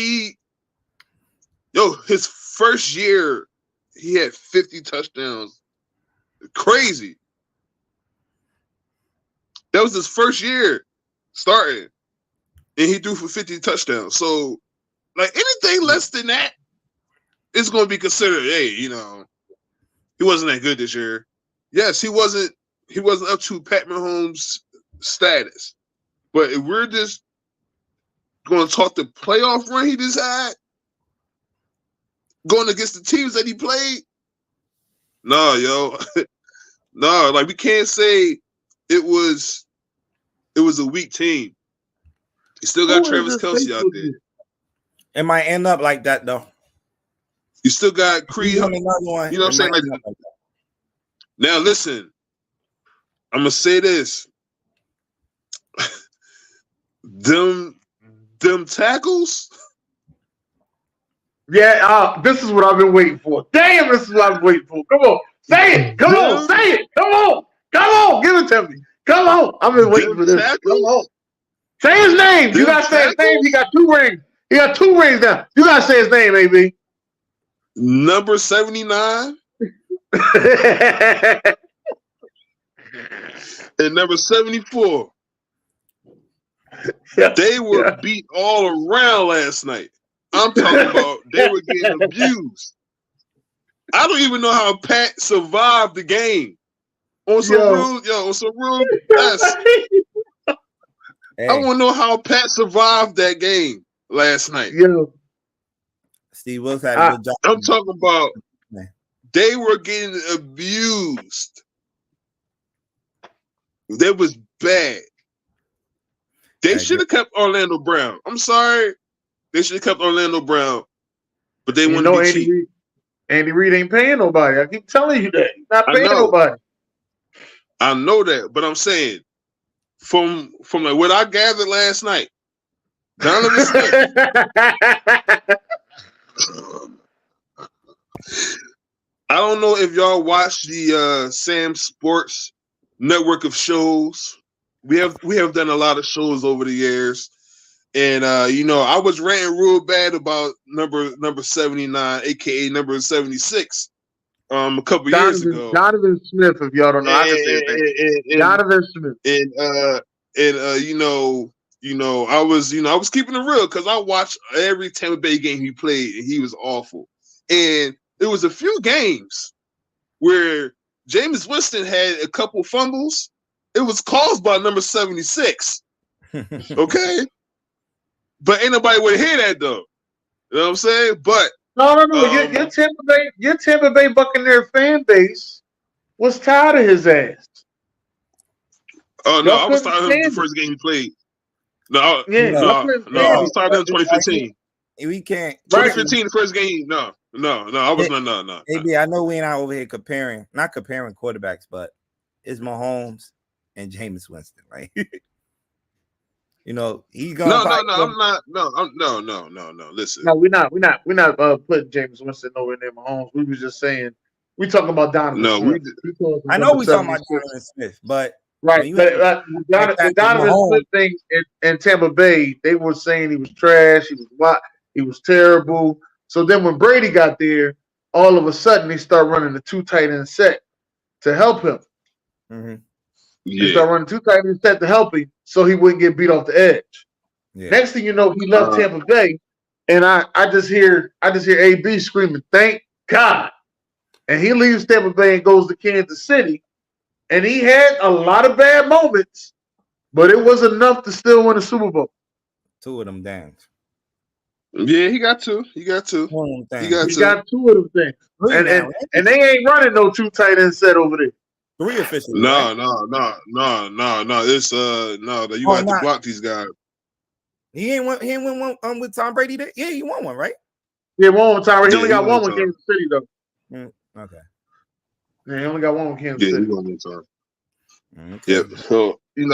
[SPEAKER 3] his first year, he had 50 touchdowns. Crazy. That was his first year starting, and he threw for 50 touchdowns. So, like anything less than that, it's going to be considered. Hey, he wasn't that good this year. Yes, he wasn't. He wasn't up to Pat Mahomes' status. But if we're just going to talk the playoff run he just had, going against the teams that he played, no, yo. No, like we can't say it was a weak team. You still got Travis Kelce out there.
[SPEAKER 1] It might end up like that though.
[SPEAKER 3] You still got Creed. You know what I'm saying? Like, now listen, I'm gonna say this. them tackles.
[SPEAKER 2] Yeah, this is what I've been waiting for. Damn, this is what I've been waiting for. Come on, say it. Come on, say it. Come on, give it to me. Come on, I've been waiting for this. Come on, say his name. You gotta say his name. He got 2 rings. He got 2 rings now. You gotta say his name, AB.
[SPEAKER 3] Number 79 and number 74. They were beat all around last night. I'm talking about they were getting abused. I don't even know how Pat survived the game. On some real mess. Hey. I want to know how Pat survived that game last night.
[SPEAKER 1] Steve Wilkes had a good job.
[SPEAKER 3] I'm talking about they were getting abused. That was bad. They should have kept Orlando Brown. I'm sorry. They should have kept Orlando Brown, but they wanted to be cheap.
[SPEAKER 2] Andy Reid ain't paying nobody. I keep telling you that. He's not paying nobody.
[SPEAKER 3] I know that, but I'm saying from like what I gathered last night, Donovan Smith. I don't know if y'all watch the SamzSportz network of shows. We have done a lot of shows over the years. And I was ranting real bad about number 79, aka number 76, a couple years ago.
[SPEAKER 2] Donovan Smith, if y'all don't know, I can say that. Donovan Smith.
[SPEAKER 3] I was keeping it real because I watched every Tampa Bay game he played, and he was awful. And there was a few games where Jameis Winston had a couple fumbles. It was caused by number 76. Okay. But ain't nobody would hear that though. You know what I'm saying? But
[SPEAKER 2] no. Your Tampa Bay Buccaneer fan base was tired of his ass.
[SPEAKER 3] Oh no, I was tired of him the first game he played. I was tired of him 2015.
[SPEAKER 1] We can't
[SPEAKER 3] 2015 the first game. No, I was no.
[SPEAKER 1] AB, I know we're not over here not comparing quarterbacks, but it's Mahomes and Jameis Winston, right? He's gonna.
[SPEAKER 3] I'm not. No. Listen.
[SPEAKER 2] No, we're not putting Jameis Winston nowhere near Mahomes. We was just saying we talking about Donovan.
[SPEAKER 3] No,
[SPEAKER 2] Smith.
[SPEAKER 1] I know we talking about Donovan Smith, but
[SPEAKER 2] right. But the Donovan Smith thing in Tampa Bay, they were saying he was trash. He was terrible. So then when Brady got there, all of a sudden they start running the 2 tight end set to help him.
[SPEAKER 1] Mm-hmm.
[SPEAKER 3] Yeah.
[SPEAKER 2] He started running 2 tight end set to help him so he wouldn't get beat off the edge. Yeah. Next thing you know, he left Tampa Bay, and I just hear AB screaming, "Thank God!" And he leaves Tampa Bay and goes to Kansas City, and he had a lot of bad moments, but it was enough to still win a Super Bowl.
[SPEAKER 1] 2 of them downs.
[SPEAKER 3] Yeah, he got 2. He got 2.
[SPEAKER 2] He got 2 of them things, and they ain't running no 2 tight end set over there.
[SPEAKER 1] 3 officially.
[SPEAKER 3] No. It's no. You have to block these guys.
[SPEAKER 1] He ain't won one with Tom Brady. Yeah, he won one, right?
[SPEAKER 2] Yeah, one with Tom Brady. He only got one with Kansas City though.
[SPEAKER 1] Okay.
[SPEAKER 2] Yeah, he only got one with Kansas City.
[SPEAKER 3] Yeah, he won with Tom. Okay. Yeah. So it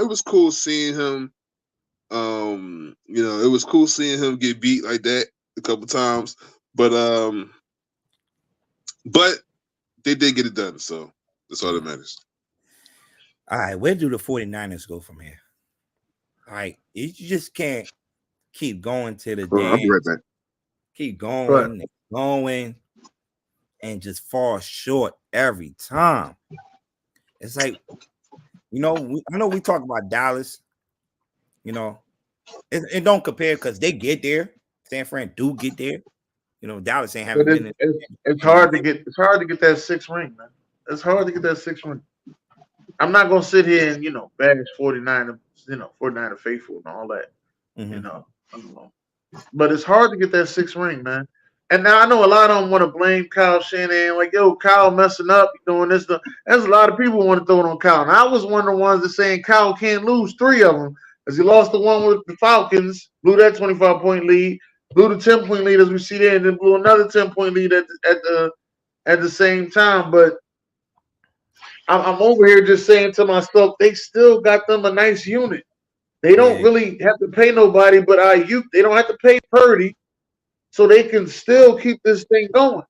[SPEAKER 3] was cool seeing him. It was cool seeing him get beat like that a couple times, but they did get it done, so that's all that matters.
[SPEAKER 1] All right, where do the 49ers go from here? All right, you just can't keep going to the
[SPEAKER 3] I'll be right back.
[SPEAKER 1] Keep going and going and just fall short every time. it's like, you know, I know we talk about Dallas, you know, it don't compare because they get there. San Fran do get there. You know, Dallas ain't
[SPEAKER 2] But
[SPEAKER 1] haven't been in.
[SPEAKER 2] it's hard to get that 6th ring, man. It's hard to get that 6th ring. I'm not gonna sit here and bash 49, 49 faithful and all that.
[SPEAKER 1] Mm-hmm.
[SPEAKER 2] I don't know. But it's hard to get that 6th ring, man. And now I know a lot of them want to blame Kyle Shanahan, like, yo, Kyle messing up, doing this. There's a lot of people who want to throw it on Kyle. And I was one of the ones that saying Kyle can't lose 3 of them, because he lost the one with the Falcons, blew that 25-point lead, blew the 10-point lead as we see there, and then blew another 10-point lead at the same time. But I'm over here just saying to myself, they still got them a nice unit. They don't really have to pay nobody but Ayuk. They don't have to pay Purdy, so they can still keep this thing going.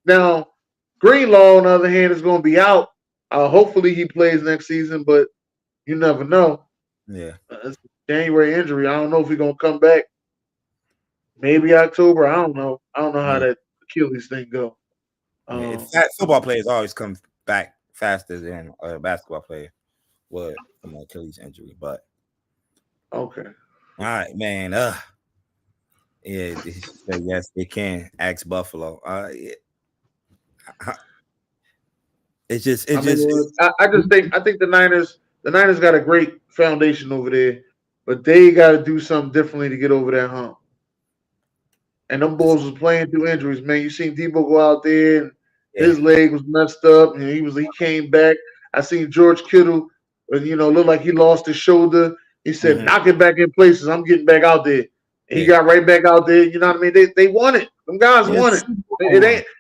[SPEAKER 2] Now, Greenlaw, on the other hand, is going to be out. Hopefully he plays next season, but you never know.
[SPEAKER 1] Yeah.
[SPEAKER 2] It's a January injury. I don't know if he's going to come back. Maybe October. I don't know. I don't know how that Achilles thing go.
[SPEAKER 1] Football players always come back faster than a basketball player would from an Achilles injury, but
[SPEAKER 2] okay.
[SPEAKER 1] All right, man. Yes, they can. Ask Buffalo. I just think
[SPEAKER 2] the Niners got a great foundation over there, but they got to do something differently to get over that hump. And them Bulls was playing through injuries, man. You seen Debo go out there and his leg was messed up, and he came back. I seen George Kittle, looked like he lost his shoulder. He said, knock it back in places. I'm getting back out there. And he got right back out there. You know what I mean? They won it. Them guys won it.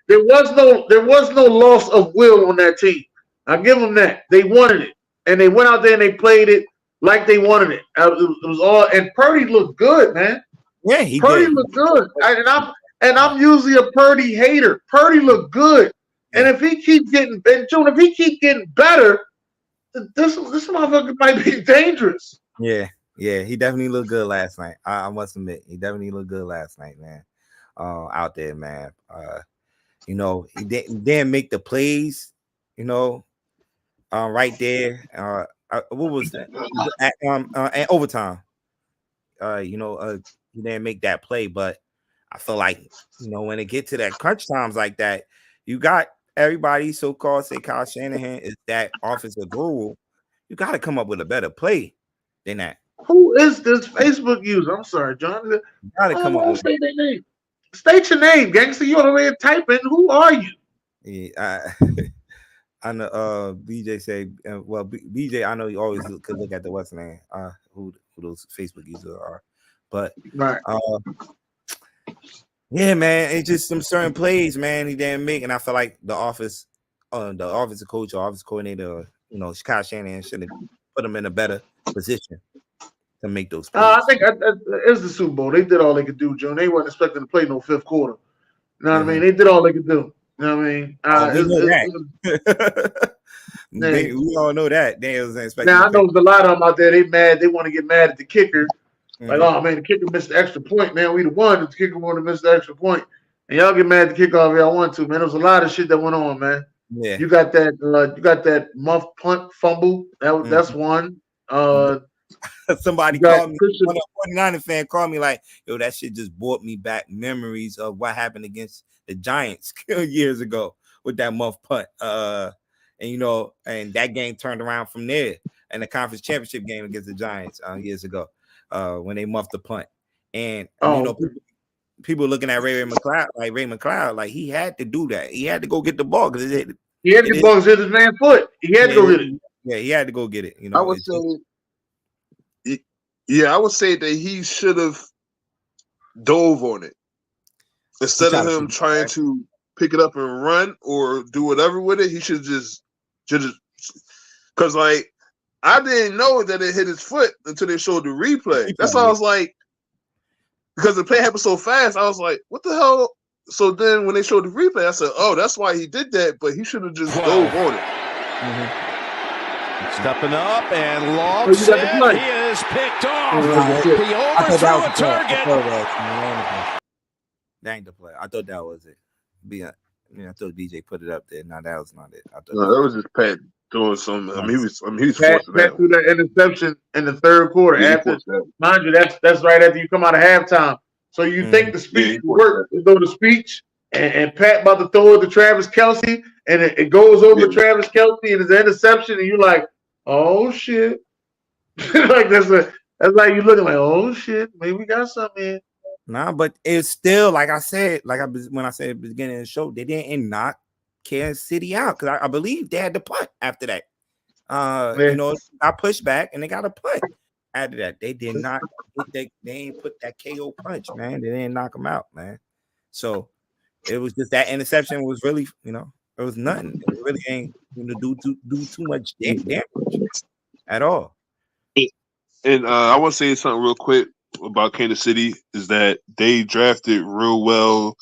[SPEAKER 2] There was no loss of will on that team. I give them that. They wanted it. And they went out there and they played it like they wanted it. It was all, and Purdy looked good, man.
[SPEAKER 1] Yeah,
[SPEAKER 2] Purdy looked good. And I'm usually a Purdy hater. Purdy looked good. And if he keeps getting better, this motherfucker might be dangerous.
[SPEAKER 1] Yeah, he definitely looked good last night. I must admit, he definitely looked good last night, man. Out there, man. He didn't make the plays, right there. What was that? At overtime. He didn't make that play, but I feel like, when it get to that crunch times like that, you got everybody so-called say Kyle Shanahan is that offensive guru. You got to come up with a better play than that.
[SPEAKER 2] Who is this Facebook user? I'm sorry, John. You
[SPEAKER 1] got to come up with
[SPEAKER 2] their name. State your name, gangster. You over there typing. Who are you?
[SPEAKER 1] Yeah, I know. BJ say, BJ. I know you always could look at the what's name. Who those Facebook users are, but
[SPEAKER 2] right.
[SPEAKER 1] Yeah, man. It's just some certain plays, man. He didn't make, and I feel like the offensive coach or offensive coordinator, Kyle Shanahan should have put him in a better position to make those plays.
[SPEAKER 2] I think it's the Super Bowl. They did all they could do, Joe. They weren't expecting to play no 5th quarter. You know what I mean? They did all they could do. You know what I mean?
[SPEAKER 1] We all know that. They was expecting.
[SPEAKER 2] Now I know there's a lot of them out there. They mad. They want to get mad at the kicker. Like, oh man, the kicker missed the extra point. Man, we the one. The kicker wanted to miss the extra point, and y'all get mad at the kickoff if y'all want to. Man, there was a lot of shit that went on, man.
[SPEAKER 1] Yeah,
[SPEAKER 2] you got that muff punt fumble. That's one.
[SPEAKER 1] Somebody called me. A 49er fan called me like, "Yo, that shit just brought me back memories of what happened against the Giants years ago with that muff punt." And that game turned around from there in the conference championship game against the Giants years ago. When they muffed the punt, and people looking at Ray McLeod, like he had to do that. He had to go get the ball because
[SPEAKER 2] he had to get the ball because it hit his man's foot. He had to go get it.
[SPEAKER 1] Yeah, he had to go get it.
[SPEAKER 3] I would say that he should have dove on it instead of him trying to pick it up and run or do whatever with it. He should just because I didn't know that it hit his foot until they showed the replay. That's why I was like, because the play happened so fast, I was like, what the hell? So then when they showed the replay, I said, oh, that's why he did that, but he should have just dove on it.
[SPEAKER 4] Stepping up and lobs it. He is picked off. He overthrew a target.
[SPEAKER 1] That ain't the play. I thought that was it. I thought BJ put it up there. No, that was not it.
[SPEAKER 3] That was just Pat doing some. I mean, he was
[SPEAKER 2] Pat
[SPEAKER 3] forcing that.
[SPEAKER 2] threw that interception in the third quarter.
[SPEAKER 3] Yeah,
[SPEAKER 2] after, mind you, that's right after you come out of halftime. So you think the speech will work? You know the speech, and Pat about to throw it to Travis Kelce, and it goes over Travis Kelce, and it's an interception, and you're like, oh shit, like that's like you looking like, oh shit, maybe we got something in.
[SPEAKER 1] Nah, but it's still like I said, when I said at the beginning of the show, they didn't knock Kansas City out because I believe they had to punt after that. You know, got pushed back and they got a punt after that. They did not. They ain't put that KO punch, man. They didn't knock them out, man. So it was just that interception was really, you know, it was nothing. It really ain't do too much damage at all.
[SPEAKER 3] And I want to say something real quick about Kansas City is that they drafted real well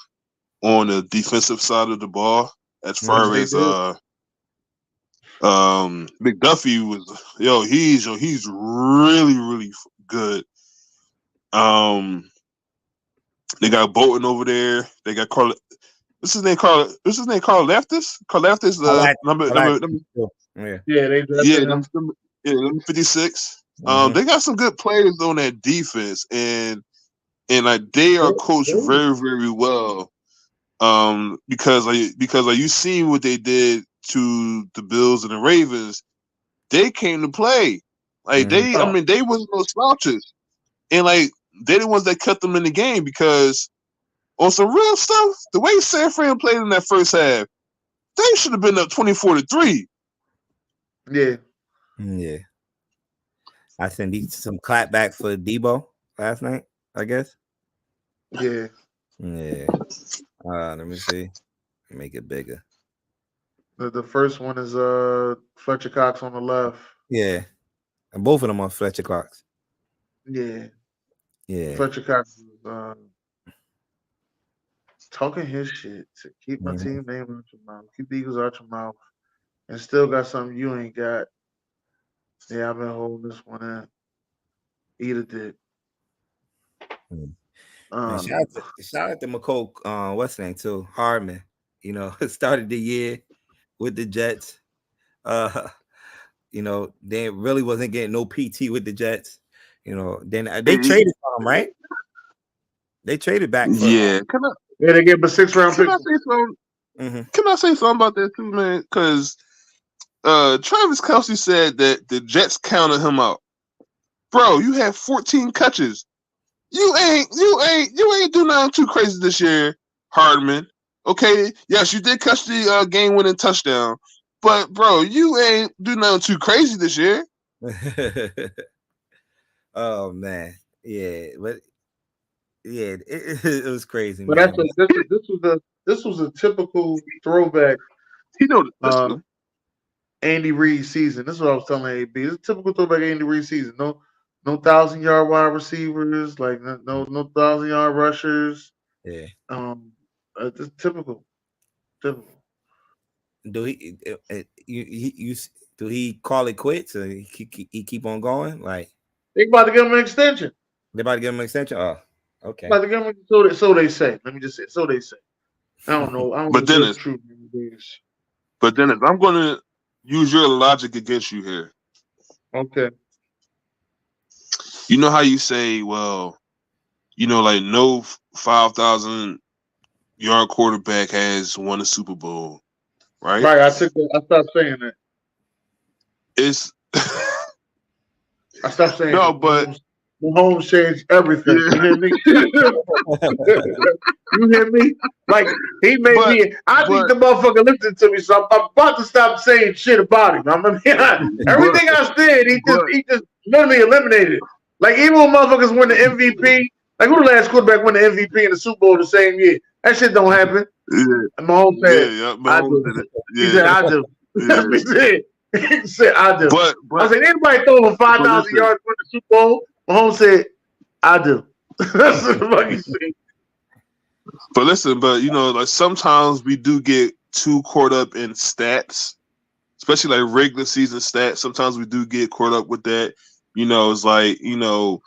[SPEAKER 3] on the defensive side of the ball as far as McDuffie was he's really good. They got Bolton over there. They got Carl. What's his name? Carl Leftis. Carl Leftis. Number.
[SPEAKER 2] They drafted
[SPEAKER 3] number 56. They got some good players on that defense, and like they are coached very, very well. Because you seen what they did to the Bills and the Ravens, they came to play. Like they wasn't no slouches, and like they're the ones that cut them in the game because on some real stuff, the way San Fran played in that first half, they should have been up 24-3.
[SPEAKER 2] Yeah.
[SPEAKER 1] I sent some clapback for Debo last night, I guess.
[SPEAKER 2] Yeah.
[SPEAKER 1] Let me see. Make it bigger.
[SPEAKER 2] The first one is Fletcher Cox on the left.
[SPEAKER 1] Yeah. And both of them on Fletcher Cox.
[SPEAKER 2] Yeah.
[SPEAKER 1] Fletcher
[SPEAKER 2] Cox is talking his shit to keep my team name out your mouth. Keep the Eagles out your mouth. And still got something you ain't got. Yeah, I've been holding this one in. Eat a dick.
[SPEAKER 1] Shout out to McCole, what's his name too? Hardman. You know, started the year with the Jets. You know, they really wasn't getting no PT with the Jets. You know, then they traded for him, right? They traded back for him.
[SPEAKER 2] They gave him a 6th-round pick.
[SPEAKER 3] Can I say something about that too, man? Because Travis Kelce said that the Jets counted him out. Bro, you had 14 catches. You ain't do nothing too crazy this year, Hardman. Okay, yes, you did catch the game-winning touchdown, but bro, you ain't do nothing too crazy this year.
[SPEAKER 1] Oh man, yeah, but yeah, it was crazy.
[SPEAKER 2] But
[SPEAKER 1] man.
[SPEAKER 2] This was a typical throwback. Andy Reid season. This is what I was telling AB. It's a typical throwback Andy Reid season. No 1,000-yard wide receivers, like no 1,000-yard rushers.
[SPEAKER 1] Yeah.
[SPEAKER 2] It's typical.
[SPEAKER 1] Do he call it quits or he keep on going? Like
[SPEAKER 2] they about to give him an extension.
[SPEAKER 1] They about to give him an extension? Oh, okay.
[SPEAKER 2] About to give him, so they say. Let me just say. So they say. I don't know.
[SPEAKER 3] But Dennis, I'm going to use your logic against you here.
[SPEAKER 2] Okay.
[SPEAKER 3] You know how you say, well, you know, like no 5,000-yard quarterback has won a Super Bowl, right?
[SPEAKER 2] Right. I stopped saying that.
[SPEAKER 3] It's
[SPEAKER 2] I stopped saying
[SPEAKER 3] no,
[SPEAKER 2] that.
[SPEAKER 3] but
[SPEAKER 2] Mahomes changed everything. You hear me? You hear me? Like he made me. I think the motherfucker listened to me, so I'm about to stop saying shit about him. I'm gonna be honest. Everything I said, he just literally eliminated it. Like even when motherfuckers win the MVP, like who the last quarterback win the MVP in the Super Bowl the same year? That shit don't happen. And Mahomes said, I do. He said, I do. That's what he said. He said, I do.
[SPEAKER 3] But
[SPEAKER 2] I said, anybody throw over 5,000 yards win the Super Bowl? Mahomes said, I do. That's what the fuck he said.
[SPEAKER 3] But listen, you know, like sometimes we do get too caught up in stats, especially like regular season stats. Sometimes we do get caught up with that. You know, it's like, you know,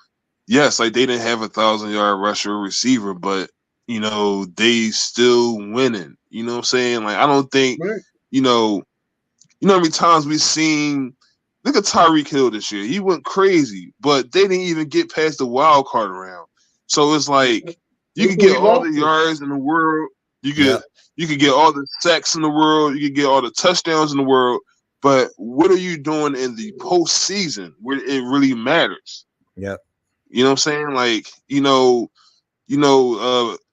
[SPEAKER 3] yes, like they didn't have 1,000-yard rusher or receiver, but you know, they still winning. You know what I'm saying? Like I don't think, you know, You know how many times we've seen. Look at Tyreek Hill this year. He went crazy, but they didn't even get past the wild card round. So it's like you could get all the yards in the world. You could get all the sacks in the world. You could get all the touchdowns in the world. But what are you doing in the postseason where it really matters?
[SPEAKER 1] Yep.
[SPEAKER 3] You know what I'm saying? Like,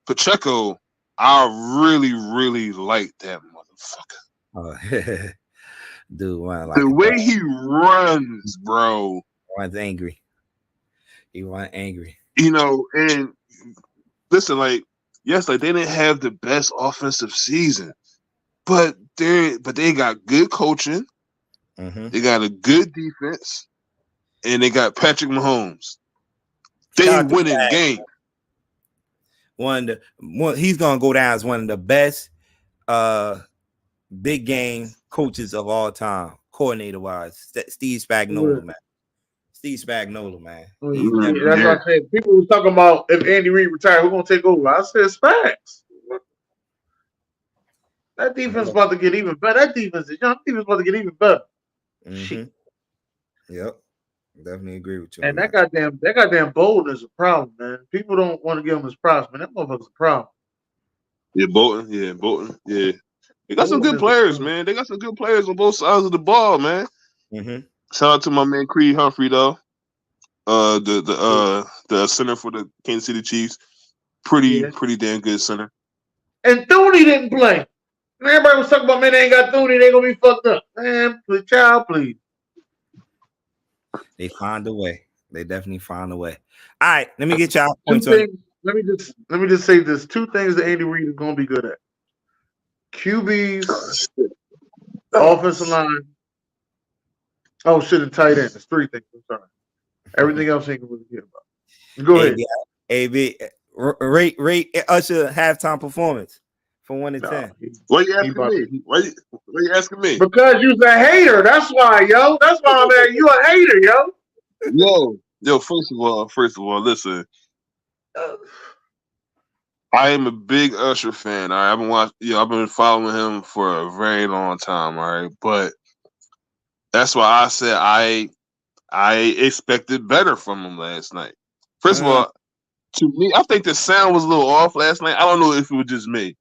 [SPEAKER 3] Pacheco, I really, really like that motherfucker.
[SPEAKER 1] Oh, dude,
[SPEAKER 3] the way he runs, bro.
[SPEAKER 1] Runs angry. He runs angry.
[SPEAKER 3] And listen, like, yes, like they didn't have the best offensive season, but they got good coaching.
[SPEAKER 1] Mm-hmm.
[SPEAKER 3] They got a good defense, and they got Patrick Mahomes. They winning game.
[SPEAKER 1] He's gonna go down as one of the best big game coaches of all time, coordinator wise. Steve Spagnuolo, man. Steve Spagnuolo, man.
[SPEAKER 2] That's what I said. People was talking about if Andy Reid retired, who's gonna take over? I said Spags. That defense about to get even better. That defense about to get even better.
[SPEAKER 1] Mm-hmm. Yep. Definitely agree with you.
[SPEAKER 2] And that goddamn boldness is a problem, man. People don't want to give him his props, man. That motherfucker's a problem.
[SPEAKER 3] Yeah, Bolton. Yeah. They got some good players, man. They got some good players on both sides of the ball, man.
[SPEAKER 1] Mm-hmm.
[SPEAKER 3] Shout out to my man Creed Humphrey, though. The center for the Kansas City Chiefs. Pretty damn good center.
[SPEAKER 2] And Thuney didn't play. Everybody was talking about, man, they ain't got Thuney. They gonna be fucked up. Man, please.
[SPEAKER 1] They find a way. They definitely find a way. All right, let me get y'all points.
[SPEAKER 2] Let me just say this: 2 things that Andy Reid is gonna be good at: QBs, offensive line. Oh shit, and tight end. It's 3 things. I'm sorry. Everything else ain't really good about. Go ahead.
[SPEAKER 1] AB, rate Usher halftime performance from 1 to 10.
[SPEAKER 3] Why you asking me? Why you asking me?
[SPEAKER 2] Because you're a hater. That's why, yo. That's why, man. You a hater, yo.
[SPEAKER 3] Yo. First of all, listen. I am a big Usher fan. All right? I've been following him for a very long time. All right, but that's why I said I expected better from him last night. First of all, to me, I think the sound was a little off last night. I don't know if it was just me,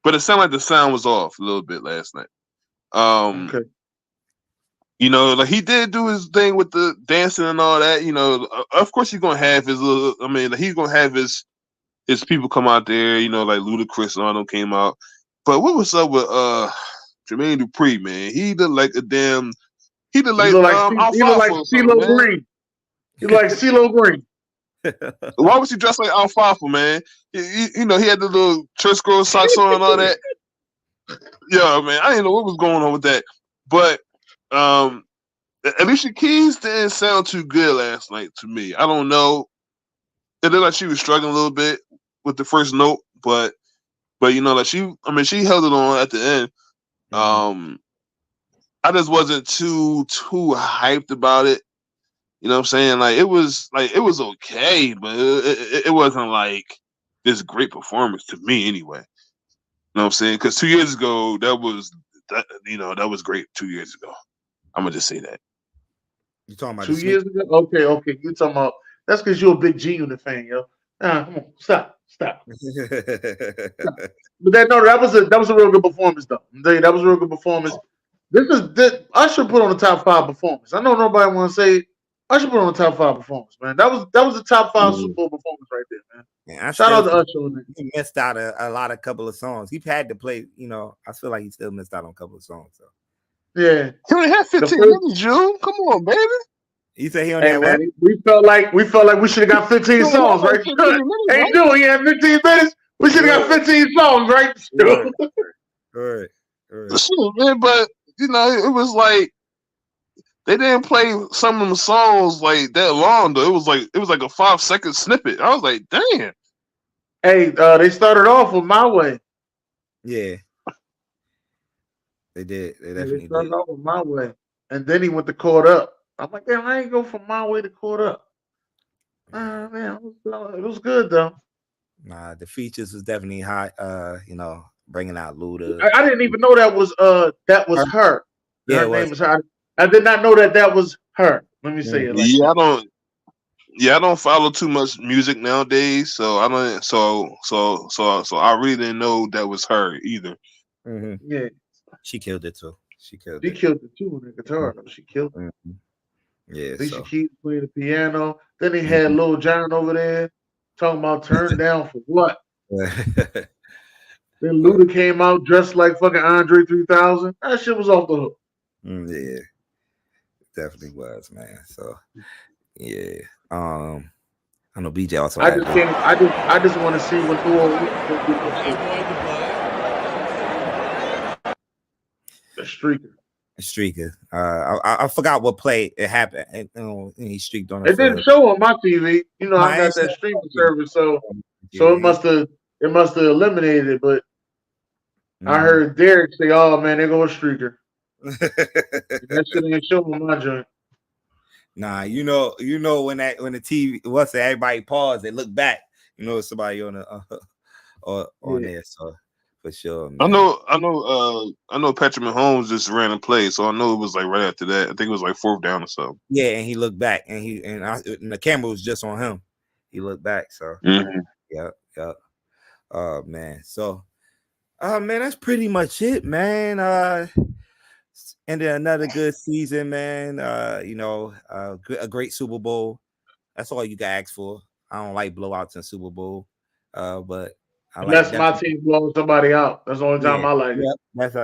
[SPEAKER 3] but it sounded like the sound was off a little bit last night. Okay. Like he did do his thing with the dancing and all that. Of course he's gonna have his little. I mean, he's gonna have his people come out there. Like Ludacris and all them came out. But what was up with Jermaine Dupri, man? He looked like a damn. He looked like
[SPEAKER 2] CeeLo Green. He like CeeLo Green.
[SPEAKER 3] Why was he dressed like Alfalfa, man? He had the little church girl socks on and all that. Yeah, man, I didn't know what was going on with that. But Alicia Keys didn't sound too good last night to me. I don't know. It looked like she was struggling a little bit with the first note, but like she held it on at the end. I just wasn't too hyped about it. You know what I'm saying? Like it was okay, but it wasn't like this great performance to me anyway. You know what I'm saying? Because 2 years ago, that was great 2 years ago. I'm gonna just say that.
[SPEAKER 2] You talking about 2 years ago? Okay. You talking about that's because you're a big G Unit fan, yo. Come on, stop. But that was a real good performance, though. That was a real good performance. Usher put on the top 5 performance. I know nobody want to say it. Usher put on the top 5 performance, man. That was the top 5 Super Bowl performance right there, man. Shout out to Usher.
[SPEAKER 1] He missed out a couple of songs. He had to play. I feel like he still missed out on a couple of songs. So.
[SPEAKER 2] Yeah,
[SPEAKER 3] he only had 15 minutes, June. Come on, baby.
[SPEAKER 1] You say he only had what?
[SPEAKER 2] We felt like we should have got 15 songs, right? Hey, June, he had 15 minutes. We should have got 15 songs, right?
[SPEAKER 1] All right.
[SPEAKER 3] Sure, man, but it was like they didn't play some of the songs like that long though. It was like a 5-second snippet. I was like, damn.
[SPEAKER 2] Hey, they started off with My Way.
[SPEAKER 1] Yeah. They did. They definitely
[SPEAKER 2] started off with My Way. And then he went to Caught Up. I'm like, damn, I ain't go from My Way to Caught Up. Man, it was good though.
[SPEAKER 1] Nah, the features was definitely high. Bringing out Luda.
[SPEAKER 2] I didn't even know that was her.
[SPEAKER 1] Yeah,
[SPEAKER 2] Her name is her. I did not know that was her. Let me say it like
[SPEAKER 3] Yeah,
[SPEAKER 2] that.
[SPEAKER 3] I don't follow too much music nowadays, so I don't. So I really didn't know that was her either.
[SPEAKER 1] Mm-hmm.
[SPEAKER 2] Yeah,
[SPEAKER 1] She killed it too. She killed
[SPEAKER 2] she
[SPEAKER 1] it.
[SPEAKER 2] killed it too on the guitar. She killed it.
[SPEAKER 1] Mm-hmm. Yeah.
[SPEAKER 2] Alicia
[SPEAKER 1] So.
[SPEAKER 2] Keys playing the piano. Then they had Lil Jon over there talking about turn down for what?
[SPEAKER 1] Mm-hmm.
[SPEAKER 2] Then Luda came out dressed like fucking Andre 3000. That shit was off the hook.
[SPEAKER 1] Yeah, definitely was, man. So yeah. I know BJ also
[SPEAKER 2] I
[SPEAKER 1] had
[SPEAKER 2] just can't. I just want to see what New Orleans gonna do this year. The streaker.
[SPEAKER 1] streaker. I forgot what play it happened. And, he streaked on it
[SPEAKER 2] It didn't
[SPEAKER 1] for.
[SPEAKER 2] show on my TV. You know,
[SPEAKER 1] No,
[SPEAKER 2] I
[SPEAKER 1] I ain't
[SPEAKER 2] got
[SPEAKER 1] seen
[SPEAKER 2] that streaming
[SPEAKER 1] it.
[SPEAKER 2] service, so
[SPEAKER 1] Yeah,
[SPEAKER 2] it must have eliminated it. But I
[SPEAKER 1] Mhm.
[SPEAKER 2] heard Derek say, "Oh man, they're going streaker." And that shit ain't showing on my joint.
[SPEAKER 1] Nah, you know when the TV what's it, everybody pause and look back. You know somebody on the or on
[SPEAKER 2] Yeah.
[SPEAKER 1] there, so for sure, man.
[SPEAKER 3] I know Patrick Mahomes just ran a play, so I know it was like right after that. I think it was like 4th down or something.
[SPEAKER 1] Yeah, and he looked back, and and the camera was just on him. He looked back, so yep. Oh man, so man, that's pretty much it, man. And then another good season, man. A great Super Bowl. That's all you can ask for. I don't like blowouts in Super Bowl, but I like
[SPEAKER 2] Unless my
[SPEAKER 1] definitely.
[SPEAKER 2] team blows somebody out. That's the only time
[SPEAKER 1] Yeah,
[SPEAKER 2] I like it.
[SPEAKER 1] yep. That's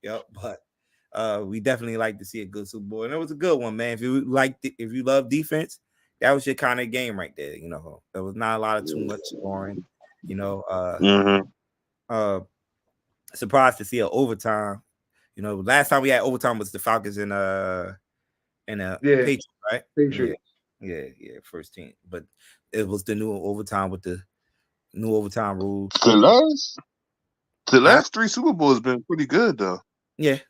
[SPEAKER 1] yep. But we definitely like to see a good Super Bowl, and it was a good one, man. If you love defense, that was your kind of game right there. You know, there was not a lot of too much scoring. You know, surprised to see an overtime. You know, last time we had overtime was the Falcons and Patriots, right?
[SPEAKER 2] Patriots.
[SPEAKER 1] Yeah, first team. But it was the new overtime with the new overtime rules.
[SPEAKER 3] The last 3 Super Bowls have been pretty good though.
[SPEAKER 1] Yeah.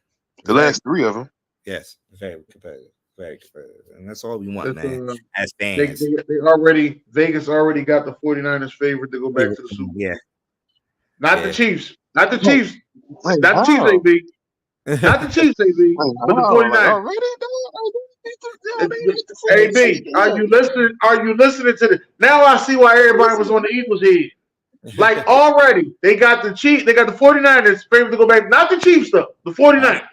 [SPEAKER 3] The last 3 of them.
[SPEAKER 1] Yes, very competitive. Very competitive. And that's all we want, man. As
[SPEAKER 2] They
[SPEAKER 1] fans.
[SPEAKER 2] Vegas already got the 49ers favorite to go back to the Super Bowl.
[SPEAKER 1] Yeah.
[SPEAKER 2] Not the Chiefs. Not the Chiefs.
[SPEAKER 3] Wait,
[SPEAKER 2] not the Chiefs, AB. Not the Chiefs, AB. But the 49ers. AB, are you listening? Are you listening to the? Now I see why everybody was on the Eagles' head. Like already, they got the Chiefs. They got the 49ers favorite to go back. Not the Chiefs though. The 49ers.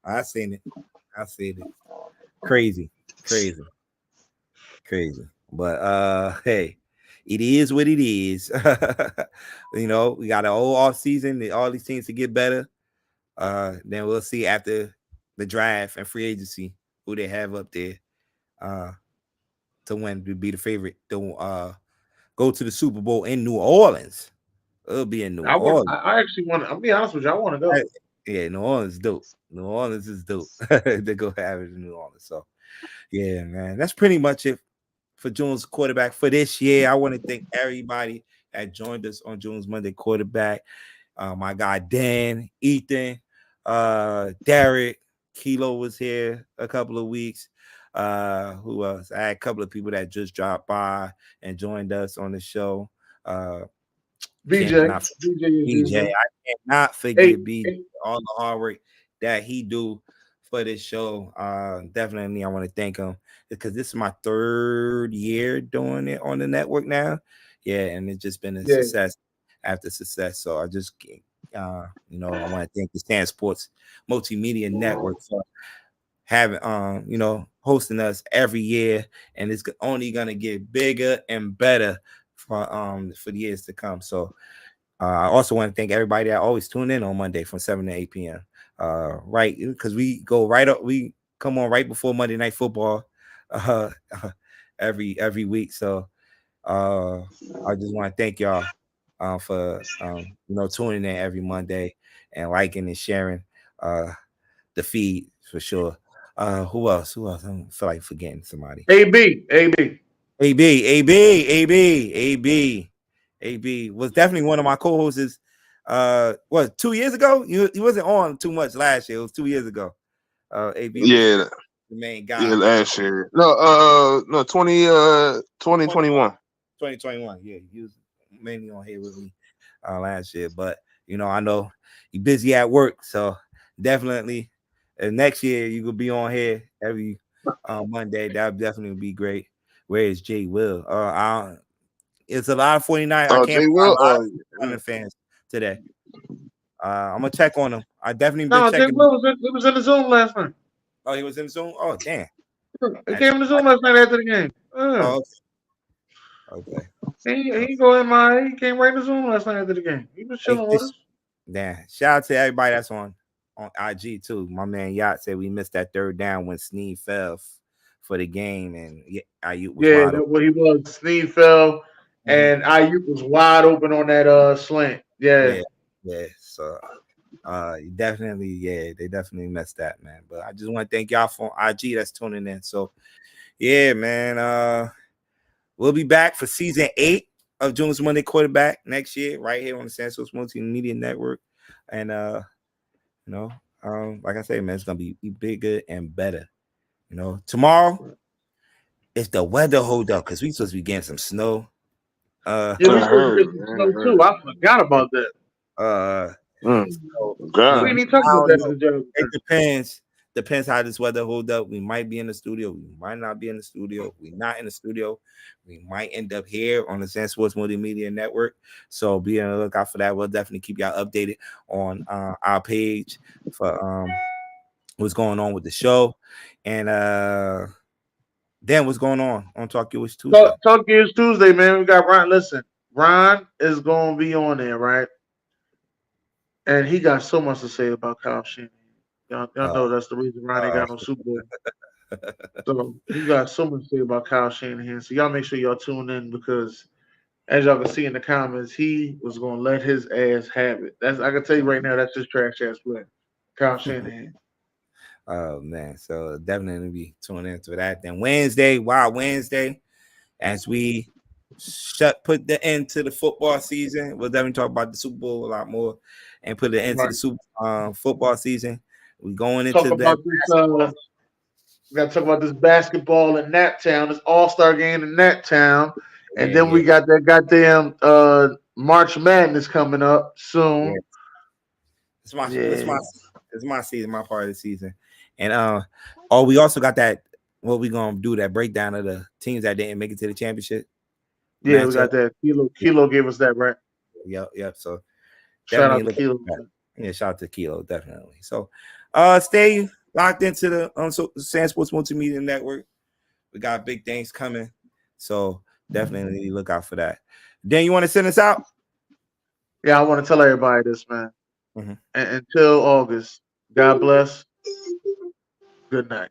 [SPEAKER 1] I seen it. Crazy. But hey, it is what it is. You know, we got an whole off season. All these teams to get better. Then we'll see after the draft and free agency who they have up there to win, to be the favorite to go to the Super Bowl in New Orleans. It'll be in New Orleans.
[SPEAKER 2] I actually want to. I'll be honest with you. I want to go.
[SPEAKER 1] Yeah, New Orleans is dope. New Orleans is dope. They go have it in New Orleans. So yeah, man, that's pretty much it for June's quarterback for this year. I want to thank everybody that joined us on June's Monday quarterback. My guy Dan, Ethan, Derek, Kilo was here a couple of weeks. Who else? I had a couple of people that just dropped by and joined us on the show.
[SPEAKER 2] BJ,
[SPEAKER 1] I cannot forget BJ, all the hard work that he do for this show. Definitely I want to thank him because this is my 3rd year doing it on the network now. Yeah, and it's just been a success after success. So I just I want to thank the SamzSportz Multimedia Network for having hosting us every year, and it's only gonna get bigger and better for the years to come. So I also want to thank everybody that always tune in on Monday from 7 to 8 p.m. Right, because we go right up, we come on right before Monday Night Football every week. So I just want to thank y'all for tuning in every Monday and liking and sharing the feed for sure. Who else? I don't feel like forgetting somebody.
[SPEAKER 2] AB
[SPEAKER 1] was definitely one of my co-hosts. 2 years ago? He wasn't on too much last year. It was 2 years ago. AB,
[SPEAKER 3] the
[SPEAKER 1] main guy.
[SPEAKER 3] Yeah, last year. No, 2021.
[SPEAKER 1] 2021. Yeah, he was mainly on here with me last year. But I know he's busy at work, so definitely next year you could be on here every Monday. That would definitely be great. Where is Jay Will? It's a lot of 49. I
[SPEAKER 3] Oh,
[SPEAKER 1] can't
[SPEAKER 3] Jay
[SPEAKER 1] find
[SPEAKER 3] Will.
[SPEAKER 1] a lot of fans today. I'm gonna check on him. I definitely been
[SPEAKER 2] No, Jay
[SPEAKER 1] checking.
[SPEAKER 2] Will was in the Zoom last night.
[SPEAKER 1] Oh, he was in the Zoom. Oh, damn.
[SPEAKER 2] He came in the Zoom last night after the game.
[SPEAKER 1] Oh, okay.
[SPEAKER 2] He go in my. He came right in the Zoom last night after the game. He was chilling with us.
[SPEAKER 1] Damn. Shout out to everybody that's on IG too. My man Yacht said we missed that third down when Snead fell for the game, and Ayuk was wide open.
[SPEAKER 2] What he was. Snead fell, and Ayuk was wide open on that slant. Yeah.
[SPEAKER 1] So they definitely messed that, man. But I just want to thank y'all for IG that's tuning in. So yeah, man. We'll be back for season 8 of Jones Monday Quarterback next year, right here on the SamzSportz Multimedia Network. And like I say, man, it's gonna be bigger and better. Tomorrow it's the weather hold up because we supposed to be getting some snow.
[SPEAKER 2] We supposed to get some snow too. I forgot about that.
[SPEAKER 3] We
[SPEAKER 2] didn't even talk about that.
[SPEAKER 1] It depends how this weather hold up. We might be in the studio, we might not be in the studio. If we're not in the studio, we might end up here on the SamzSportz Multimedia Network. So be on the lookout for that. We'll definitely keep y'all updated on our page for what's going on with the show. And then what's going on Talk Yours Tuesday?
[SPEAKER 2] Talk Yours Tuesday, man. We got Ron. Listen, Ron is gonna be on there, right? And he got so much to say about Kyle Shanahan. Y'all know that's the reason Ron ain't got no Super Bowl. So he got so much to say about Kyle Shanahan. So y'all make sure y'all tune in because, as y'all can see in the comments, he was gonna let his ass have it. I can tell you right now, that's his trash ass play, Kyle Shanahan.
[SPEAKER 1] Oh man, so definitely be tuning into that. Then Wednesday, as we put the end to the football season, we'll definitely talk about the Super Bowl a lot more and put the end to the Super football season. We going into that.
[SPEAKER 2] We got to talk about this basketball in Nat Town, this All-Star game in Nat Town, and then we got that goddamn March Madness coming up soon.
[SPEAKER 1] It's my season, my part of the season, and we also got that. What we gonna do? That breakdown of the teams that didn't make it to the championship.
[SPEAKER 2] Yeah, we got that. Kilo gave us that, right?
[SPEAKER 1] Yep. So
[SPEAKER 2] shout out to Kilo.
[SPEAKER 1] Yeah, shout out to Kilo, definitely. So, stay locked into the SamzSportz Multimedia Network. We got big things coming, so definitely look out for that. Dan, you want to send us out?
[SPEAKER 2] Yeah, I want to tell everybody this, man. And until August, God bless. Good night.